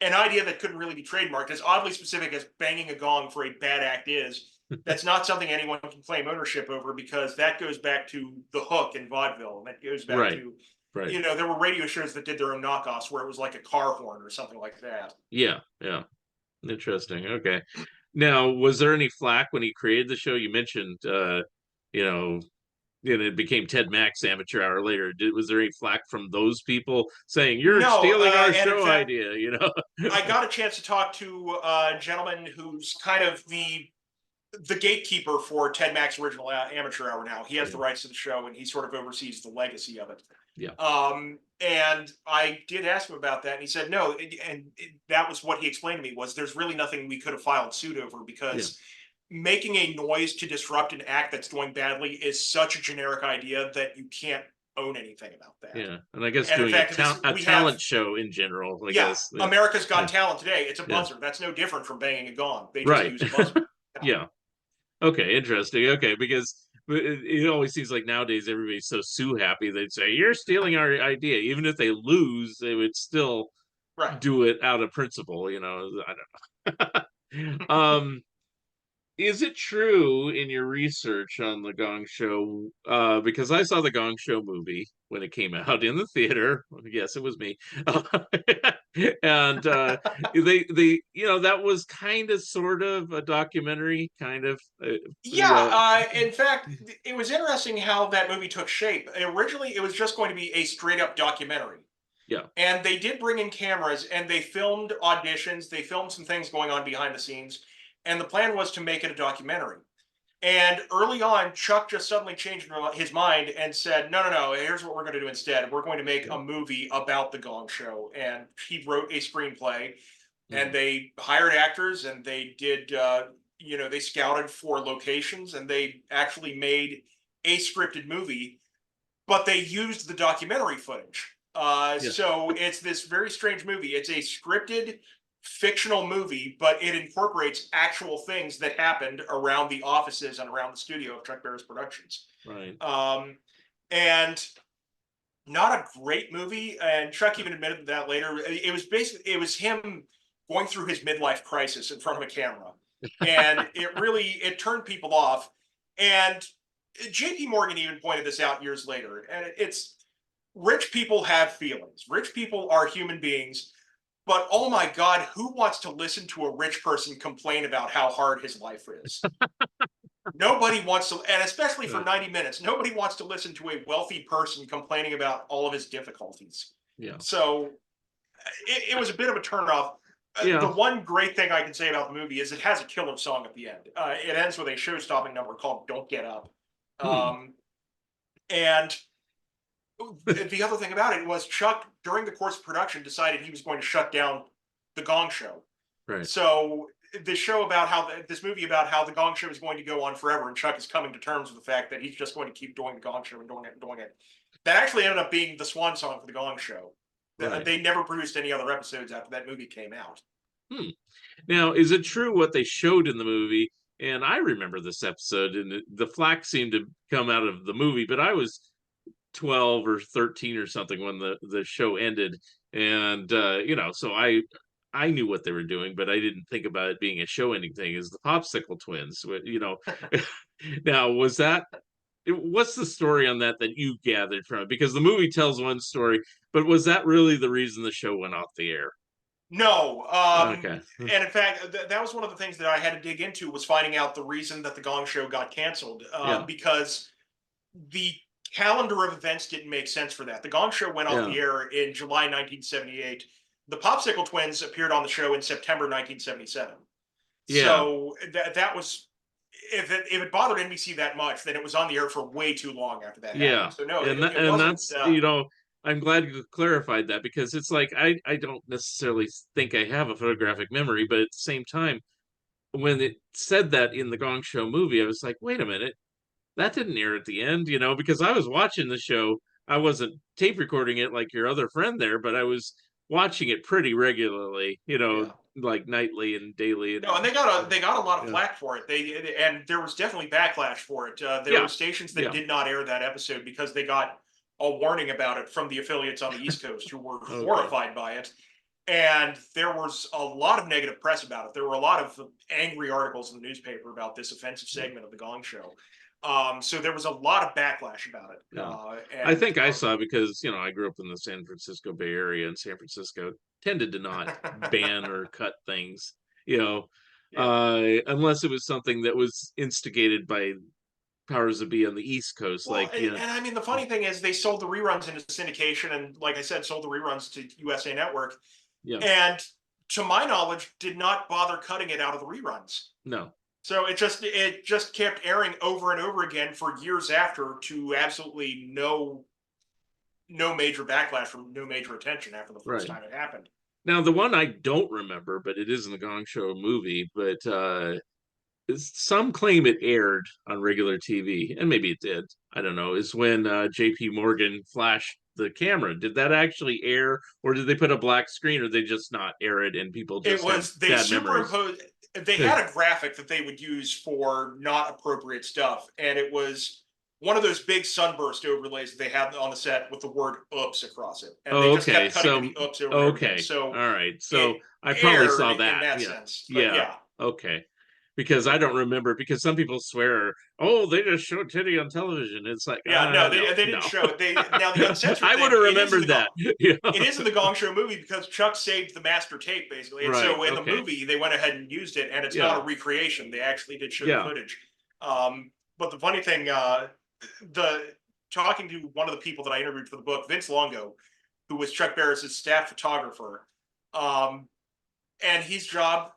an idea that couldn't really be trademarked. As oddly specific as banging a gong for a bad act is, that's not something anyone can claim ownership over because that goes back to the hook in vaudeville, and that goes back Right, to right. there were radio shows that did their own knockoffs where it was like a car horn or something like that. Yeah, yeah. Interesting. Okay. Now, was there any flack when he created the show? You mentioned, you know, it became Ted Mack's Amateur Hour later. Was there any flack from those people saying you're No, stealing our and in show fact, idea? I got a chance to talk to a gentleman who's kind of the gatekeeper for Ted Mack's original amateur hour now. He has Yeah, the rights to the show and he sort of oversees the legacy of it. yeah. And I did ask him about that, and he said no. And that was what he explained to me was there's really nothing we could have filed suit over Yeah. because making a noise to disrupt an act that's going badly is such a generic idea that you can't own anything about that. Yeah, and I guess And in doing fact, a we have, talent show in general, I yeah, guess. Yeah, America's yeah, Got Talent today. It's a yeah. buzzer. That's no different from banging a gong. They just Right. use a buzzer. Yeah. Yeah. Okay, interesting. Okay, because it always seems like nowadays everybody's so sue happy they'd say you're stealing our idea, even if they lose, they would still Right. do it out of principle. I don't know. Is it true in your research on the Gong Show? Because I saw the Gong Show movie when it came out in the theater. Yes, it was me. And that was kind of sort of a documentary, kind of, you Yeah, know, in fact, it was interesting how that movie took shape. Originally, it was just going to be a straight up documentary. yeah, And they did bring in cameras and they filmed auditions, they filmed some things going on behind the scenes. And the plan was to make it a documentary. And early on, Chuck just suddenly changed his mind and said, no, no, no, here's what we're going to do instead. We're going to make yeah, a movie about the Gong Show. And he wrote a screenplay and mhm, they hired actors and they did, they scouted for locations and they actually made a scripted movie, but they used the documentary footage. yeah, So it's this very strange movie. It's a scripted fictional movie, but it incorporates actual things that happened around the offices and around the studio of Chuck Barris Productions. right. Um, and not a great movie. And Chuck even admitted that later. It was him going through his midlife crisis in front of a camera, and it turned people off. And J.P. Morgan even pointed this out years later. And it's rich people have feelings. Rich people are human beings. But oh my God, who wants to listen to a rich person complain about how hard his life is? Nobody wants to, and especially for Right. 90 minutes, nobody wants to listen to a wealthy person complaining about all of his difficulties. Yeah, So it was a bit of a turnoff. The yeah. one great thing I can say about the movie is it has a killer song at the end. It ends with a show-stopping number called "Don't Get Up," Hmm. and the other thing about it was Chuck, during the course of production, decided he was going to shut down the Gong Show. Right. So this movie about how the Gong Show is going to go on forever, and Chuck is coming to terms with the fact that he's just going to keep doing the Gong Show and doing it and doing it. That actually ended up being the swan song for the Gong Show. Right. They never produced any other episodes after that movie came out. Hmm. Now, is it true what they showed in the movie? And I remember this episode, and the flack seemed to come out of the movie, but I was 12 or 13 or something when the show ended, and so I knew what they were doing, but I didn't think about it being a show ending thing. Is the Popsicle Twins, now was that what's the story on that you gathered from it? Because the movie tells one story, but was that really the reason the show went off the air? No, Okay. and in fact, that was one of the things that I had to dig into was finding out the reason that the Gong Show got canceled. Yeah. Because the calendar of events didn't make sense for that. The Gong Show went off Yeah. the air in July 1978. The Popsicle Twins appeared on the show in September 1977. Yeah. So that was if it bothered NBC that much, then it was on the air for way too long after that happened. Yeah, So no, it and wasn't. that's I'm glad you clarified that because it's like I don't necessarily think I have a photographic memory, but at the same time, when it said that in the Gong Show movie, I was like, wait a minute, that didn't air at the end, because I was watching the show. I wasn't tape recording it like your other friend there, but I was watching it pretty regularly, Yeah. like nightly and daily. No, and they got a lot of Yeah, flack for it. And there was definitely backlash for it. There yeah, were stations that yeah. did not air that episode because they got a warning about it from the affiliates on the East Coast who were Okay, horrified by it. And there was a lot of negative press about it. There were a lot of angry articles in the newspaper about this offensive segment of the Gong Show. So there was a lot of backlash about it. yeah. I And think I saw because I grew up in the San Francisco Bay Area, and San Francisco tended to not ban or cut things, yeah. unless it was something that was instigated by powers that be on the East Coast, Well, like and I mean, the funny thing is they sold the reruns into syndication, and like I said, sold the reruns to USA Network, yeah, and to my knowledge, did not bother cutting it out of the reruns. no, So it just kept airing over and over again for years after, to absolutely no major backlash from no major attention after the first right. time it happened. Now the one I don't remember, but it is in the Gong Show movie, but some claim it aired on regular TV, and maybe it did. I don't know. Is when J.P. Morgan flashed the camera. Did that actually air, or did they put a black screen, or they just not air it, and people It just have was they bad memories? superimposed. They had a graphic that they would use for not appropriate stuff, and it was one of those big sunburst overlays that they had on the set with the word "oops" across it, and they Oh, just okay. kept cutting to So, the "oops" over and over again. okay. So All right. it So I probably aired saw in that. that Yeah. sense, but Yeah. yeah, Okay. Because I don't remember, because some people swear, oh, they just show titty on television. It's like, yeah. No, no, they didn't no. show it. They now the uncensored I would thing. have It is in the remembered that. Yeah. it is in the Gong Show movie because Chuck saved the master tape basically, and Right. so in the Okay. movie they went ahead and used it, and it's not Yeah. a recreation. They actually did show the Yeah. footage. But the funny thing, the talking to one of the people that I interviewed for the book, Vince Longo, who was Chuck Barris's staff photographer, um, and his job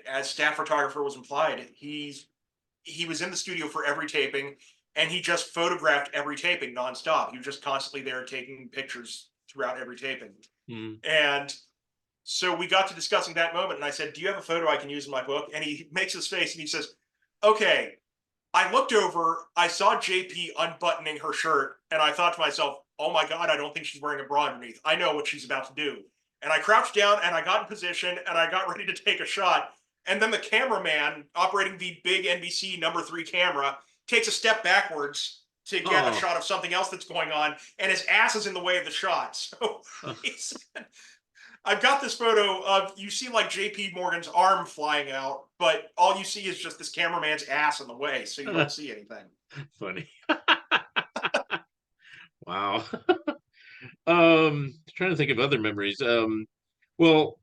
as staff photographer was implied. He was in the studio for every taping, and he just photographed every taping nonstop. He was just constantly there taking pictures throughout every taping. Mm. And so we got to discussing that moment, and I said, "Do you have a photo I can use in my book?" And he makes his face and he says, "Okay." I looked over, I saw JP unbuttoning her shirt, and I thought to myself, "Oh my God, I don't think she's wearing a bra underneath. I know what she's about to do." And I crouched down and I got in position and I got ready to take a shot. And then the cameraman operating the big NBC #3 camera takes a step backwards to get a Oh. shot of something else that's going on, and his ass is in the way of the shot. So Uh, I've got this photo of you see like JP Morgan's arm flying out, but all you see is just this cameraman's ass in the way, so you don't see anything. funny. Wow. Trying to think of other memories. Well,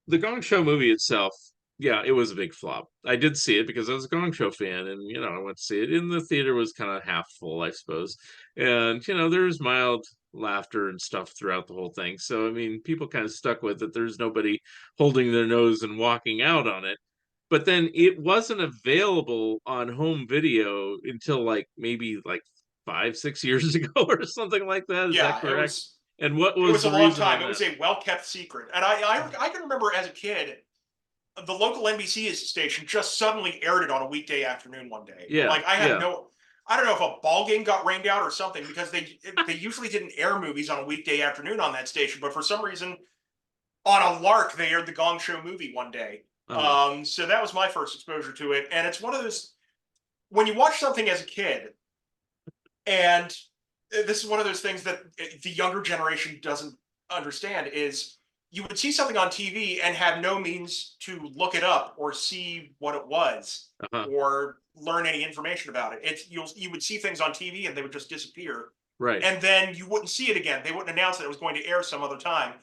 the Gong Show movie itself, yeah, it was a big flop. I did see it because I was a Gong Show fan, and I went to see it. In the theater was kind of half full, I suppose, and there was mild laughter and stuff throughout the whole thing. So I mean, people kind of stuck with it. There's nobody holding their nose and walking out on it. But then it wasn't available on home video until like maybe like 5, 6 years ago or something like that. Is that Yeah, correct? And what was a the long reason time. on It was that? a well kept secret, and I can remember as a kid, the local NBC station just suddenly aired it on a weekday afternoon one day, and Yeah, like I had yeah. no. I don't know if a ball game got rained out or something because they usually didn't air movies on a weekday afternoon on that station, but for some reason on a lark, they aired the Gong Show movie one day. Uh-huh. So that was my first exposure to it. And it's one of those, when you watch something as a kid, and this is one of those things that the younger generation doesn't understand, is you would see something on TV and have no means to look it up or see what it was Uh-huh. or learn any information about it. You would see things on TV and they would just disappear, Right. and then you wouldn't see it again. They wouldn't announce that it was going to air some other time.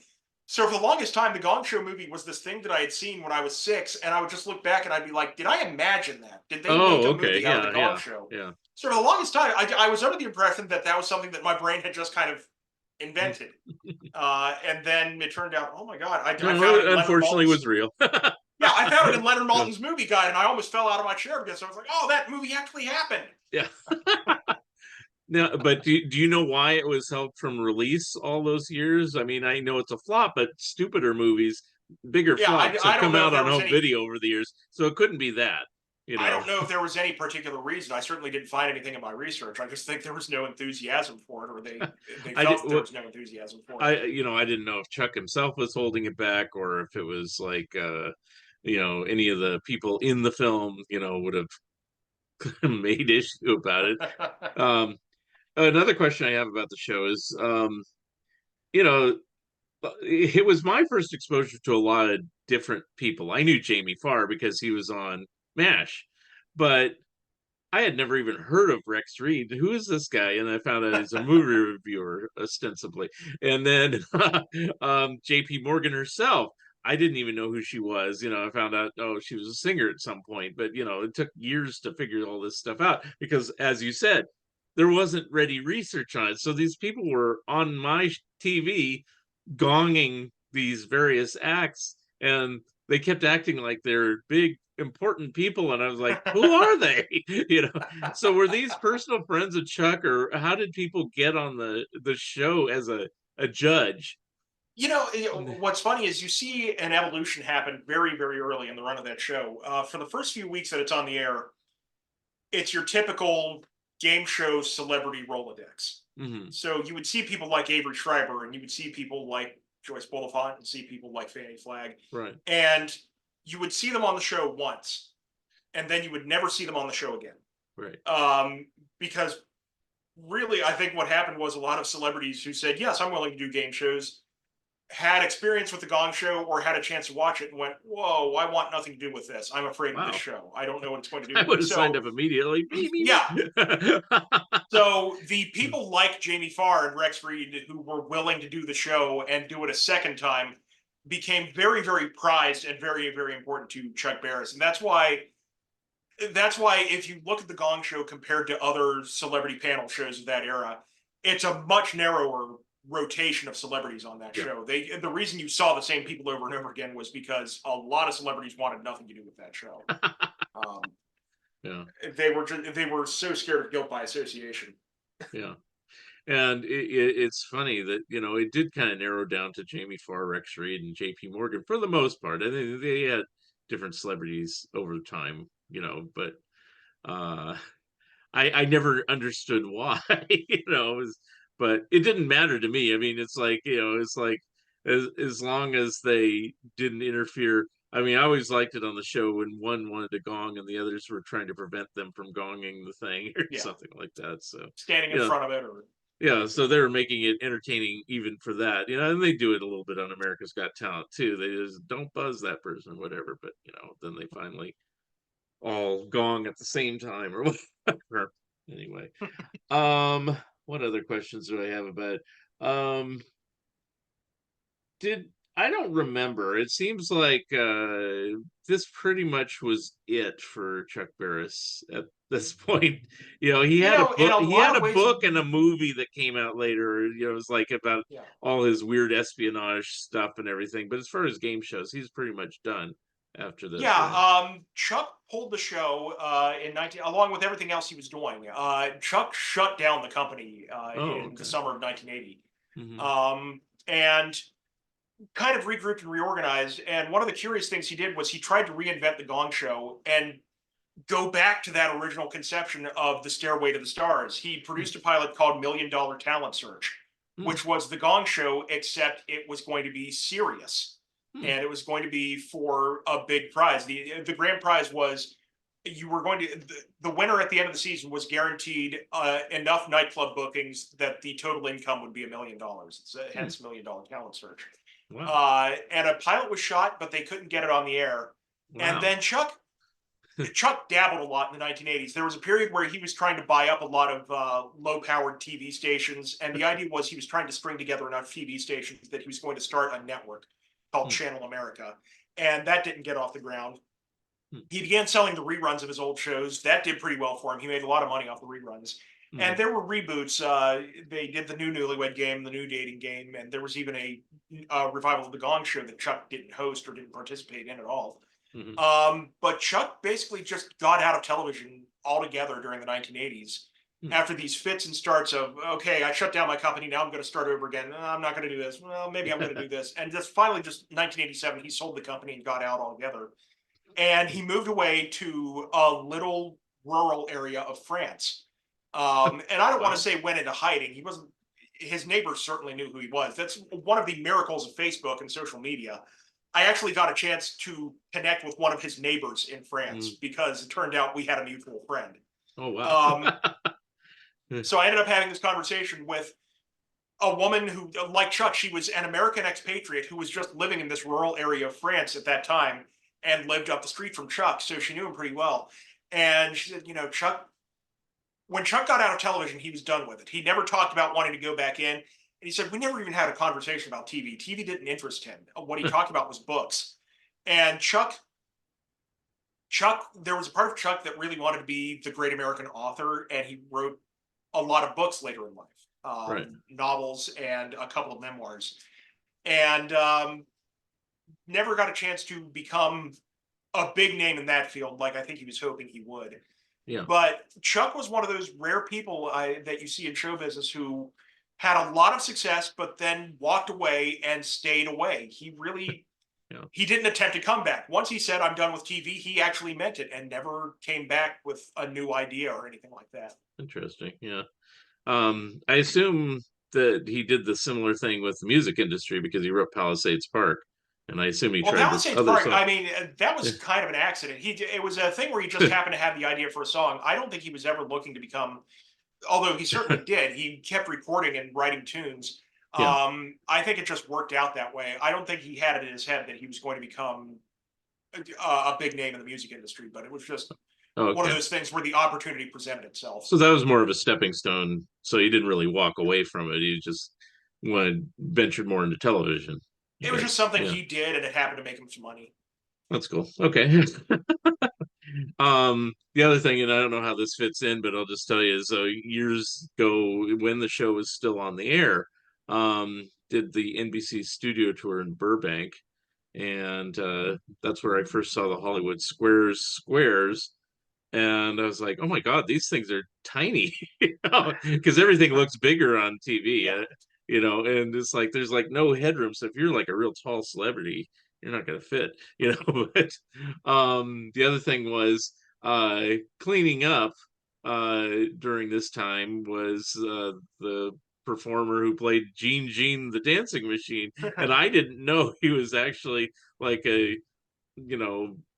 So for the longest time, the Gong Show movie was this thing that I had seen when I was 6, and I would just look back and I'd be like, "Did I imagine that? Did they make Oh, a okay. movie out of the Yeah, Gong yeah, Show?" yeah. So for the longest time, I was under the impression that that was something that my brain had just kind of invented, and then it turned out, oh my God, I No, found it it in Leonard unfortunately was Maltin's. real. Yeah, I found it in Leonard Yeah. Maltin's movie guide, and I almost fell out of my chair because I was like, "Oh, that movie actually happened." Yeah. Now, but do you know why it was held from release all those years? I mean, I know it's a flop, but stupider movies, bigger Yeah, flops have I don't come know if out there on was home any video over the years, so it couldn't be that, you I know. don't know if there was any particular reason. I certainly didn't find anything in my research. I just think there was no enthusiasm for it, or they I did. felt that there was no enthusiasm for it. I didn't know if Chuck himself was holding it back, or if it was like, any of the people in the film, would have made issue about it. Um, Another question I have about the show is, you know, it was my first exposure to a lot of different people. I knew Jamie Farr because he was on MASH, but I had never even heard of Rex Reed. Who is this guy? And I found out he's a movie reviewer, ostensibly. And then J.P. Morgan herself, I didn't even know who she was. I found out, oh, she was a singer at some point. But, it took years to figure all this stuff out because, as you said, there wasn't ready research on it. So these people were on my TV gonging these various acts, and they kept acting like they're big important people, and I was like, who are they? So were these personal friends of Chuck, or how did people get on the show as a judge? What's funny is you see an evolution happen very, very early in the run of that show. For the first few weeks that it's on the air, it's your typical game show celebrity Rolodex. Hmm. So you would see people like Avery Schreiber, and you would see people like Joyce Bulifant, and see people like Fannie Flagg, Right. and you would see them on the show once, and then you would never see them on the show again. Right. Because really, I think what happened was a lot of celebrities who said, "Yes, I'm willing to do game shows," had experience with the Gong Show or had a chance to watch it and went, "Whoa, I want nothing to do with this. I'm afraid of this Wow. show. I don't know what it's going to do I with me." would have signed So, up immediately. Me, me, yeah. me. So the people like Jamie Farr and Rex Reed who were willing to do the show and do it a second time became very, very prized and very, very important to Chuck Barris. And that's why if you look at the Gong Show compared to other celebrity panel shows of that era, it's a much narrower rotation of celebrities on that Yeah. show. The reason you saw the same people over and over again was because a lot of celebrities wanted nothing to do with that show. Yeah. They were so scared of guilt by association. Yeah. And it's funny that, it did kind of narrow down to Jamie Farr, Rex Reed, and J.P. Morgan for the most part. I think they had different celebrities over time, but uh, I never understood why, but it didn't matter to me. I mean, it's like as long as they didn't interfere. I mean, I always liked it on the show when one wanted to gong and the others were trying to prevent them from gonging the thing or Yeah, something like that. So, standing in yeah, front of it, or yeah, so they're making it entertaining even for that, and they do it a little bit on America's Got Talent too. They just don't buzz that person, whatever. But then they finally all gong at the same time or whatever. Anyway, what other questions do I have about it? Did I don't remember. It seems like this pretty much was it for Chuck Barris at this point. He had a in book. a He lot had of a ways, book and a movie that came out later. It was like about yeah. all his weird espionage stuff and everything. But as far as game shows, he's pretty much done after this, Yeah, right? Chuck pulled the show in 19, along with everything else he was doing. Chuck shut down the company Oh, in the okay. summer of 1980, Hmm. and kind of regrouped and reorganized. And one of the curious things he did was he tried to reinvent the Gong Show and go back to that original conception of the Stairway to the Stars. He produced a pilot called Million Dollar Talent Search, Hmm. which was the Gong Show, except it was going to be serious. Hmm. And it was going to be for a big prize. The grand prize was you were going to the winner at the end of the season was guaranteed enough nightclub bookings that the total income would be $1 million. It's Hmm. hence Million Dollar Talent Search. Wow. And a pilot was shot, but they couldn't get it on the air. And Wow. then Chuck dabbled a lot in the 1980s. There was a period where he was trying to buy up a lot of low-powered TV stations, and the idea was he was trying to string together enough TV stations that he was going to start a network called Hmm. Channel America, and that didn't get off the ground. Hmm. He began selling the reruns of his old shows. That did pretty well for him. He made a lot of money off the reruns. Hmm. And there were reboots. They did the new Newlywed Game, the new Dating Game, and there was even a revival of the Gong Show that Chuck didn't host or didn't participate in at all. Hmm. But Chuck basically just got out of television altogether during the 1980s Hmm. after these fits and starts of, okay, I shut down my company. Now I'm going to start over again. I'm not going to do this. Well, maybe I'm going to do this. And just finally, just 1987, he sold the company and got out altogether. And he moved away to a little rural area of France. And I don't want to Wow. say went into hiding. He wasn't, his neighbors certainly knew who he was. That's one of the miracles of Facebook and social media. I actually got a chance to connect with one of his neighbors in Mm. France because it turned out we had a mutual friend. Oh, wow. Um, so I ended up having this conversation with a woman who, like Chuck, she was an American expatriate who was just living in this rural area of France at that time and lived up the street from Chuck. So she knew him pretty well. And she said, Chuck, when Chuck got out of television, he was done with it. He never talked about wanting to go back in. And he said, we never even had a conversation about TV. TV didn't interest him. What he talked about was books. And Chuck, there was a part of Chuck that really wanted to be the great American author, and he wrote a lot of books later in life, Right. novels and a couple of memoirs, and never got a chance to become a big name in that field like I think he was hoping he would. Yeah. But Chuck was one of those rare people that you see in show business who had a lot of success, but then walked away and stayed away. Yeah, He didn't attempt to come back. Once he said, I'm done with TV, he actually meant it and never came back with a new idea or anything like that. interesting. Yeah. I assume that he did the similar thing with the music industry because he wrote Palisades Park, and I assume he Well, tried this Palisades other Park, song. I mean, that Yeah. was kind of an accident. It was a thing where he just happened to have the idea for a song. I don't think he was ever looking to become, although he certainly did. He kept recording and writing tunes. Yeah. I think it just worked out that way. I don't think he had it in his head that he was going to become a big name in the music industry, but it was just Oh, one of okay. those things where the opportunity presented itself. So that was more of a stepping stone. So he didn't really walk away from it. He just went ventured more into television, I It was just guess. something Yeah, he did, and it happened to make him some money. that's cool. Okay. The other thing, and I don't know how this fits in, but I'll just tell you, is years ago when the show was still on the air, did the NBC studio tour in Burbank, and that's where I first saw the Hollywood Squares, and I was like, oh my God, these things are tiny, because everything looks bigger on TV, Yeah. and it's like there's like no headroom. So if you're like a real tall celebrity, you're not going to fit. But the other thing was cleaning up during this time was the performer who played Gene the Dancing Machine, and I didn't know he was actually like a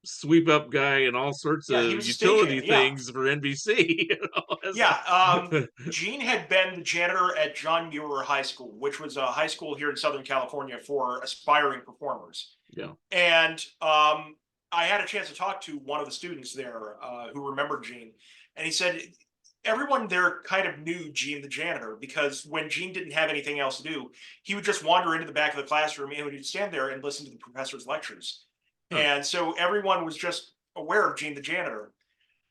sweep up guy and all sorts Yeah, he of was a utility stagehand. Yeah. things for NBC. Yeah. Gene had been the janitor at John Muir High School, which was a high school here in Southern California for aspiring performers. Yeah. And I had a chance to talk to one of the students there who remembered Gene. And he said everyone there kind of knew Gene the janitor because when Gene didn't have anything else to do, he would just wander into the back of the classroom and would stand there and listen to the professor's lectures. Huh. And so everyone was just aware of Gene the janitor.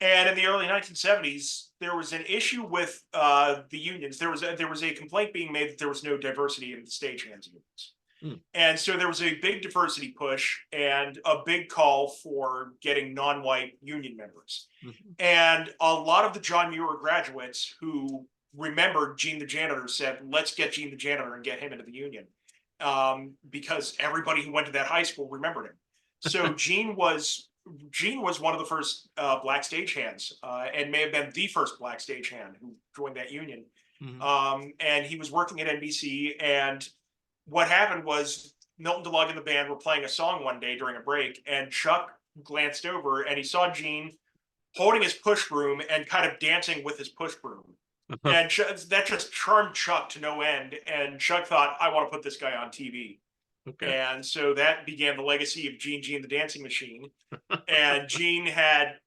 And in the early 1970s, there was an issue with the unions. There was a complaint being made that there was no diversity in the stagehands unions. Hmm. And so there was a big diversity push and a big call for getting non-white union members. Mhm. And a lot of the John Muir graduates who remembered Gene the janitor said, let's get Gene the janitor and get him into the union. Because everybody who went to that high school remembered him. So Gene was one of the first black stagehands, and may have been the first black stagehand who joined that union. Mhm. And he was working at NBC. And what happened was Milton DeLugg and the band were playing a song one day during a break, and Chuck glanced over and he saw Gene holding his push broom and kind of dancing with his push broom. And that just charmed Chuck to no end. And Chuck thought, I want to put this guy on TV. Okay. And so that began the legacy of Gene the Dancing Machine. And Gene had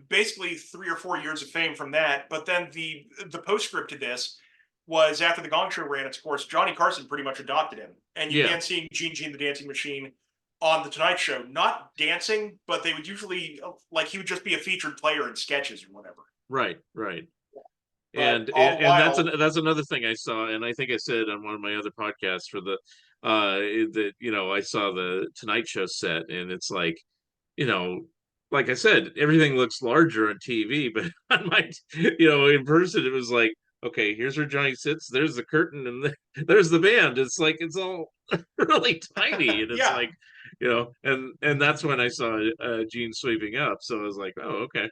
basically 3 or 4 years of fame from that. But then the postscript to this was after the Gong Show ran its course, Johnny Carson pretty much adopted him, and you Yeah. began seeing Gene the Dancing Machine on the Tonight Show, not dancing, but they would usually like he would just be a featured player in sketches or whatever. Right. Right. But And all and, the and that's while, that's another thing I saw, and I think I said on one of my other podcasts for the that I saw the Tonight Show set, and it's like you know, like I said, everything looks larger on TV, but on my, in person, it was like, okay, here's where Johnny sits. There's the curtain, and there's the band. It's like it's all really tiny, and it's yeah, like, and that's when I saw Gene sweeping up. So I was like, oh, okay.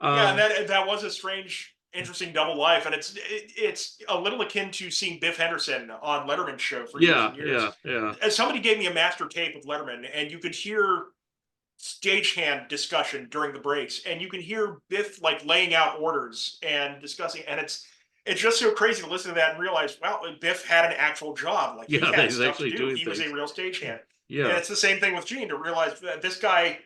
yeah, and Um, that was a strange, interesting double life, and it's a little akin to seeing Biff Henderson on Letterman's show for years yeah, and yeah, years. yeah, As somebody gave me a master tape of Letterman, and you could hear stagehand discussion during the breaks, and you can hear Biff like laying out orders and discussing, and it's just so crazy to listen to that and realize, wow, Biff had an actual job, like he yeah. had He's stuff to actually do. doing He was a things. real stagehand, and Yeah, it's the same thing with Gene to realize that this guy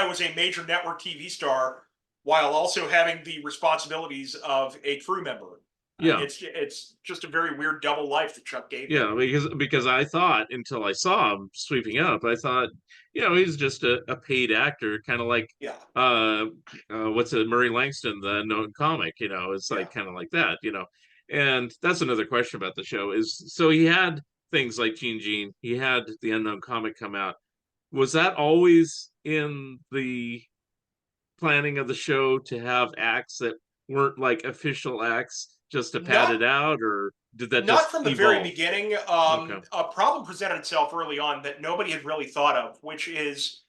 was a major network TV star while also having the responsibilities of a crew member. yeah. It's just a very weird double life that Chuck gave him. Yeah, because I thought until I saw him sweeping up, I thought, he's just a paid actor, kind of like Yeah, uh what's it, Murray Langston, the known comic, it's yeah. like kind of like that. And that's another question about the show is so he had things like Gene, he had the unknown comic come out. Was that always in the planning of the show to have acts that weren't like official acts just to pad Not it out, or did that not just from the very evolve? beginning. Okay. A problem presented itself early on that nobody had really thought of, which is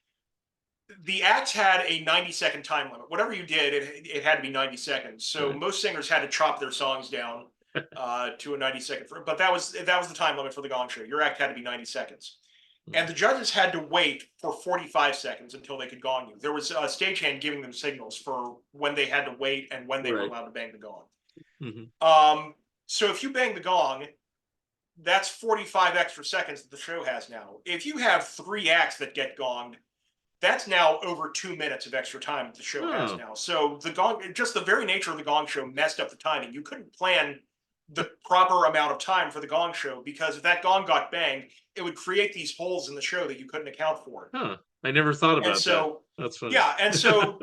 the acts had a 90-second time limit. Whatever you did, it had to be 90 seconds. So Right. most singers had to chop their songs down to a 90-second. But that was the time limit for the Gong Show. Your act had to be 90 seconds. And Mhm. the judges had to wait for 45 seconds until they could gong you. There was a stagehand giving them signals for when they had to wait and when they were Right. allowed to bang the gong. Hmm. So if you bang the gong, that's 45 extra seconds that the show has now. If you have 3 acts that get gonged, that's now over 2 minutes of extra time that the show has Oh, now. So the gong, just the very nature of the Gong Show messed up the timing. You couldn't plan the proper amount of time for the Gong Show because if that gong got banged, it would create these holes in the show that you couldn't account for. huh. I never thought And about that. so, That's funny. yeah, and so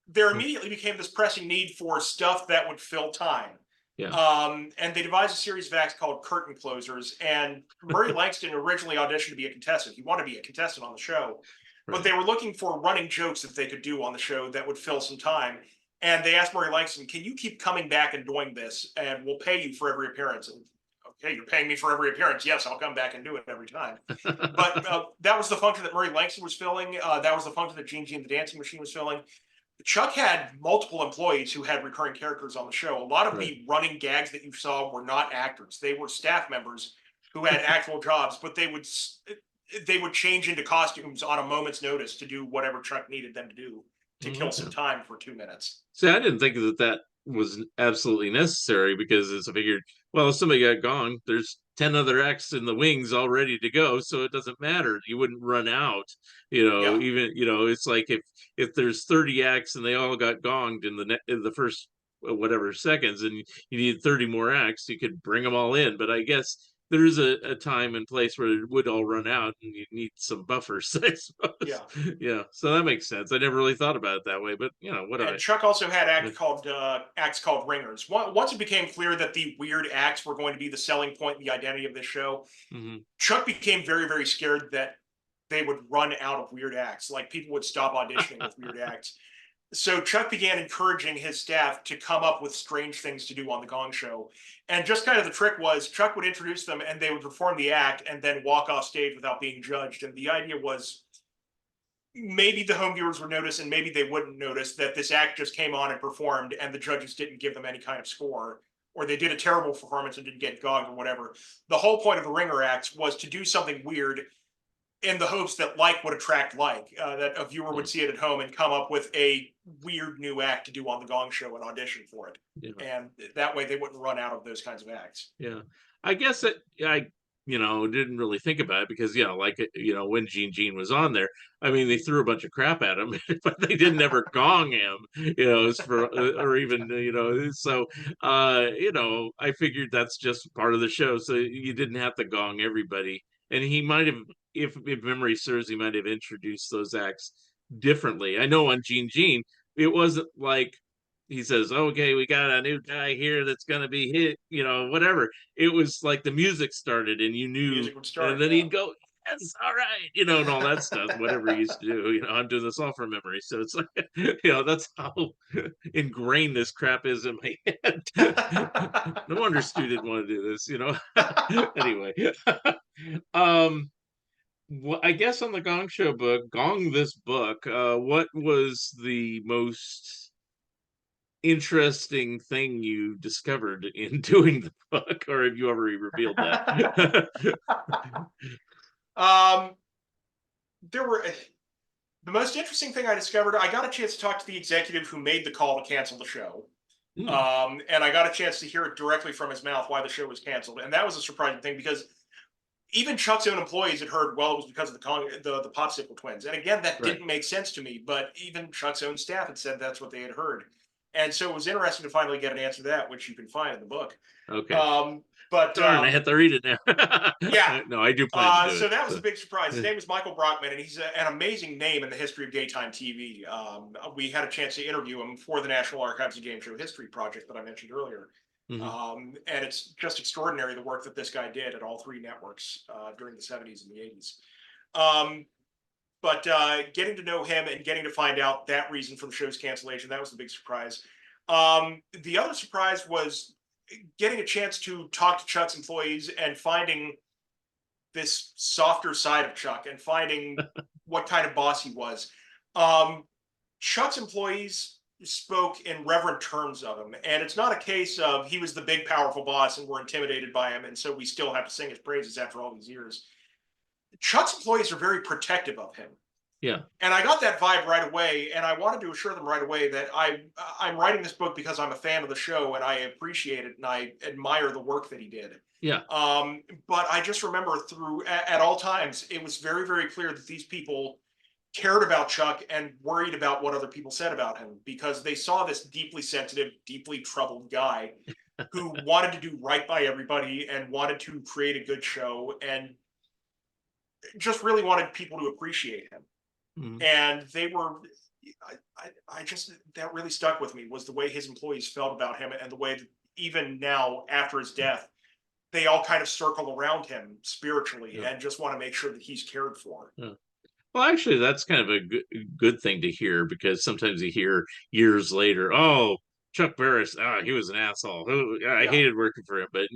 there immediately became this pressing need for stuff that would fill time. Yeah. And they devised a series of acts called curtain closers. And Murray Langston originally auditioned to be a contestant. He wanted to be a contestant on the show, but Right. they were looking for running jokes that they could do on the show that would fill some time. And they asked Murray Langston, "Can you keep coming back and doing this? And we'll pay you for every appearance." And okay, you're paying me for every appearance. Yes, I'll come back and do it every time. But that was the function that Murray Langston was filling. That was the function that Gene G and the Dancing Machine was filling. Chuck had multiple employees who had recurring characters on the show. A lot of Right. the running gags that you saw were not actors; they were staff members who had actual jobs, but they would change into costumes on a moment's notice to do whatever Chuck needed them to do to Mm, kill some okay. time for 2 minutes. See, I didn't think that that was absolutely necessary because it's I figured, well, if somebody got gone, there's 10 other acts in the wings all ready to go, so it doesn't matter. You wouldn't run out, Yeah, even, it's like if there's 30 acts and they all got gonged in the first whatever seconds and you need 30 more acts, you could bring them all in, but I guess there is a time and place where it would all run out and you need some buffers, I suppose. yeah. Yeah, so that makes sense. I never really thought about it that way, but what do And I Chuck also had uh, acts called ringers. Once it became clear that the weird acts were going to be the selling point, the identity of this show, mhm. Chuck became very, very scared that they would run out of weird acts. Like people would stop auditioning with weird acts. So Chuck began encouraging his staff to come up with strange things to do on the Gong Show. And just kind of the trick was Chuck would introduce them and they would perform the act and then walk off stage without being judged. And the idea was maybe the home viewers would notice and maybe they wouldn't notice that this act just came on and performed and the judges didn't give them any kind of score, or they did a terrible performance and didn't get gogged or whatever. The whole point of the ringer acts was to do something weird in the hopes that like would attract like, that a viewer would Yeah, see it at home and come up with a weird new act to do on the Gong Show and audition for it. yeah, And that way they wouldn't run out of those kinds of acts. yeah. I guess I didn't really think about it because, when Gene was on there, I mean, they threw a bunch of crap at him, but they didn't ever gong him, it's for, or even, so, I figured that's just part of the show. So you didn't have to gong everybody. And he might have, if memory serves, he might have introduced those acts differently. I know on Gene, it wasn't like, he says, "Okay, we got a new guy here that's going to be hit," whatever. It was like the music started and you knew, Music would and start, then yeah. head go, "Yes, all right," and all that stuff, whatever he used to do. I'm doing this all from memory. So it's like, that's how ingrained this crap is in my head. No wonder Stu didn't want to do this. Anyway, um, I guess on the Gong Show book, Gong this book, what was the most interesting thing you discovered in doing the book, or have you already revealed that? um, there were the most interesting thing I discovered. I got a chance to talk to the executive who made the call to cancel the show. Hmm, And I got a chance to hear it directly from his mouth why the show was canceled, and that was a surprising thing because even Chuck's own employees had heard, well, it was because of the Popsicle Twins, and again, that right. didn't make sense to me. But even Chuck's own staff had said that's what they had heard, and so it was interesting to finally get an answer to that, which you can find in the book. Okay. Um, but Darn, I have to read it now. Yeah, No, I do plan to do so it. that was a So, big surprise. His eh, name is Michael Brockman, and he's an amazing name in the history of daytime TV. We had a chance to interview him for the National Archives of Game Show History project that I mentioned earlier. mhm. And it's just extraordinary the work that this guy did at all three networks during the 70s and the 80s. Um, but getting to know him and getting to find out that reason for the show's cancellation, that was the big surprise. The other surprise was getting a chance to talk to Chuck's employees and finding this softer side of Chuck and finding what kind of boss he was. Um, Chuck's employees spoke in reverent terms of him. And it's not a case of he was the big, powerful boss and we're intimidated by him. And so we still have to sing his praises after all these years. Chuck's employees are very protective of him. Yeah. And I got that vibe right away. And I wanted to assure them right away that I'm writing this book because I'm a fan of the show and I appreciate it and I admire the work that he did. Yeah. But I just remember at all times, it was very, very clear that these people cared about Chuck and worried about what other people said about him because they saw this deeply sensitive, deeply troubled guy who wanted to do right by everybody and wanted to create a good show and just really wanted people to appreciate him. Mm-hmm. And they were, I just, that really stuck with me was the way his employees felt about him and the way that even now after his death, they all kind of circle around him spiritually and just want to make sure that he's cared for. Yeah. Well, actually, that's kind of a good thing to hear because sometimes you hear years later, oh, Chuck Barris, he was an asshole. I hated working for him. But,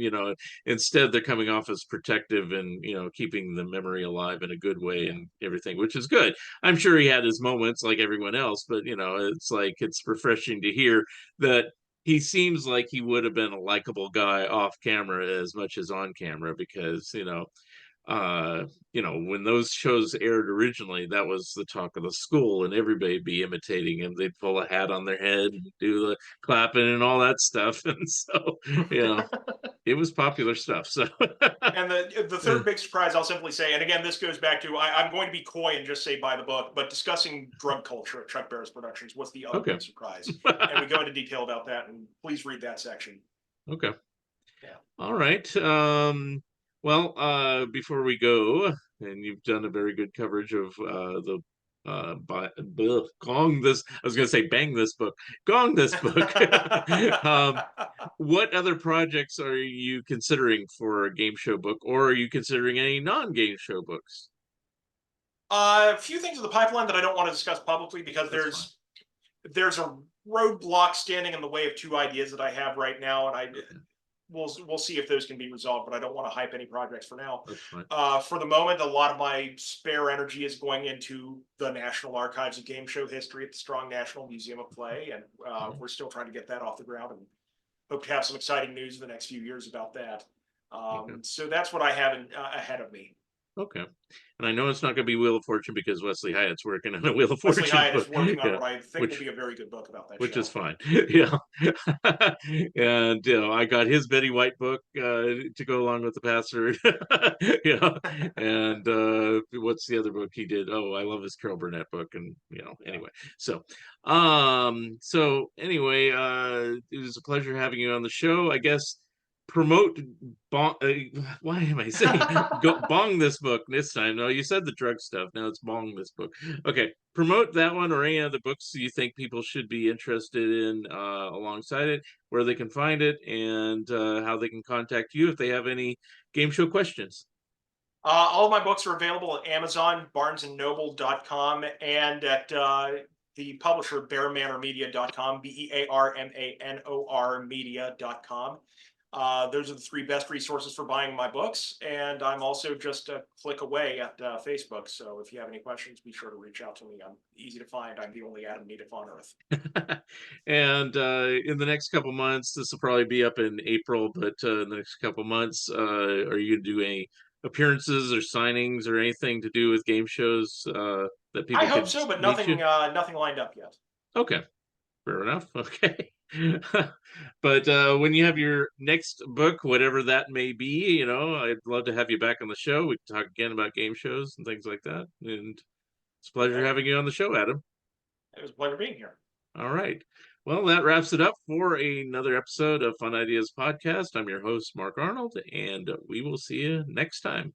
instead they're coming off as protective and, keeping the memory alive in a good way and everything, which is good. I'm sure he had his moments like everyone else, but, it's like it's refreshing to hear that he seems like he would have been a likable guy off camera as much as on camera because, when those shows aired originally, that was the talk of the school and everybody be imitating him. They'd pull a hat on their head and do the clapping and all that stuff. And so, it was popular stuff. So, and the third big surprise, I'll simply say, and again, this goes back to I'm going to be coy and just say buy the book, but discussing drug culture at Chuck Barris Productions was the other big surprise. And we go into detail about that, and please read that section. Okay. Yeah. All right. Well, before we go, and you've done a very good coverage of the Gong this. I was going to say bang this book, Gong this book. What other projects are you considering for a game show book, or are you considering any non-game show books? A few things in the pipeline that I don't want to discuss publicly because there's a roadblock standing in the way of two ideas that I have right now, and we'll see if those can be resolved, but I don't want to hype any projects for now. For the moment, a lot of my spare energy is going into the National Archives of Game Show History at the Strong National Museum of Play, and we're still trying to get that off the ground and hope to have some exciting news in the next few years about that. So that's what I have ahead of me. Okay. And I know it's not going to be Wheel of Fortune because Wesley Hyatt's working on a Wheel of Fortune. Wesley Hyatt is working on what I think will be a very good book about that which show. is fine. Yeah. And, I got his Betty White book to go along with the password. And what's the other book he did? Oh, I love his Carol Burnett book. And, anyway. So, anyway, it was a pleasure having you on the show. I guess promote bong, why am I saying bong this book this time? No, you said the drug stuff. Now it's bong this book. Okay, promote that one or any other books you think people should be interested in alongside it, where they can find it, and how they can contact you if they have any game show questions. All of my books are available at Amazon, barnesandnoble.com, and at the publisher bearmanormedia.com, BEARMANOR media.com. Those are the three best resources for buying my books, and I'm also just a click away at Facebook. So if you have any questions, be sure to reach out to me. I'm easy to find. I'm the only Adam Nedeff on Earth. And in the next couple months, this will probably be up in April, but in the next couple months, are you going to do any appearances or signings or anything to do with game shows that people? I hope so, but nothing lined up yet. Okay, fair enough. Okay. But when you have your next book, whatever that may be, I'd love to have you back on the show. We can talk again about game shows and things like that. And it's a pleasure having you on the show, Adam. It was a pleasure being here. All right. Well, that wraps it up for another episode of Fun Ideas Podcast. I'm your host, Mark Arnold, and we will see you next time.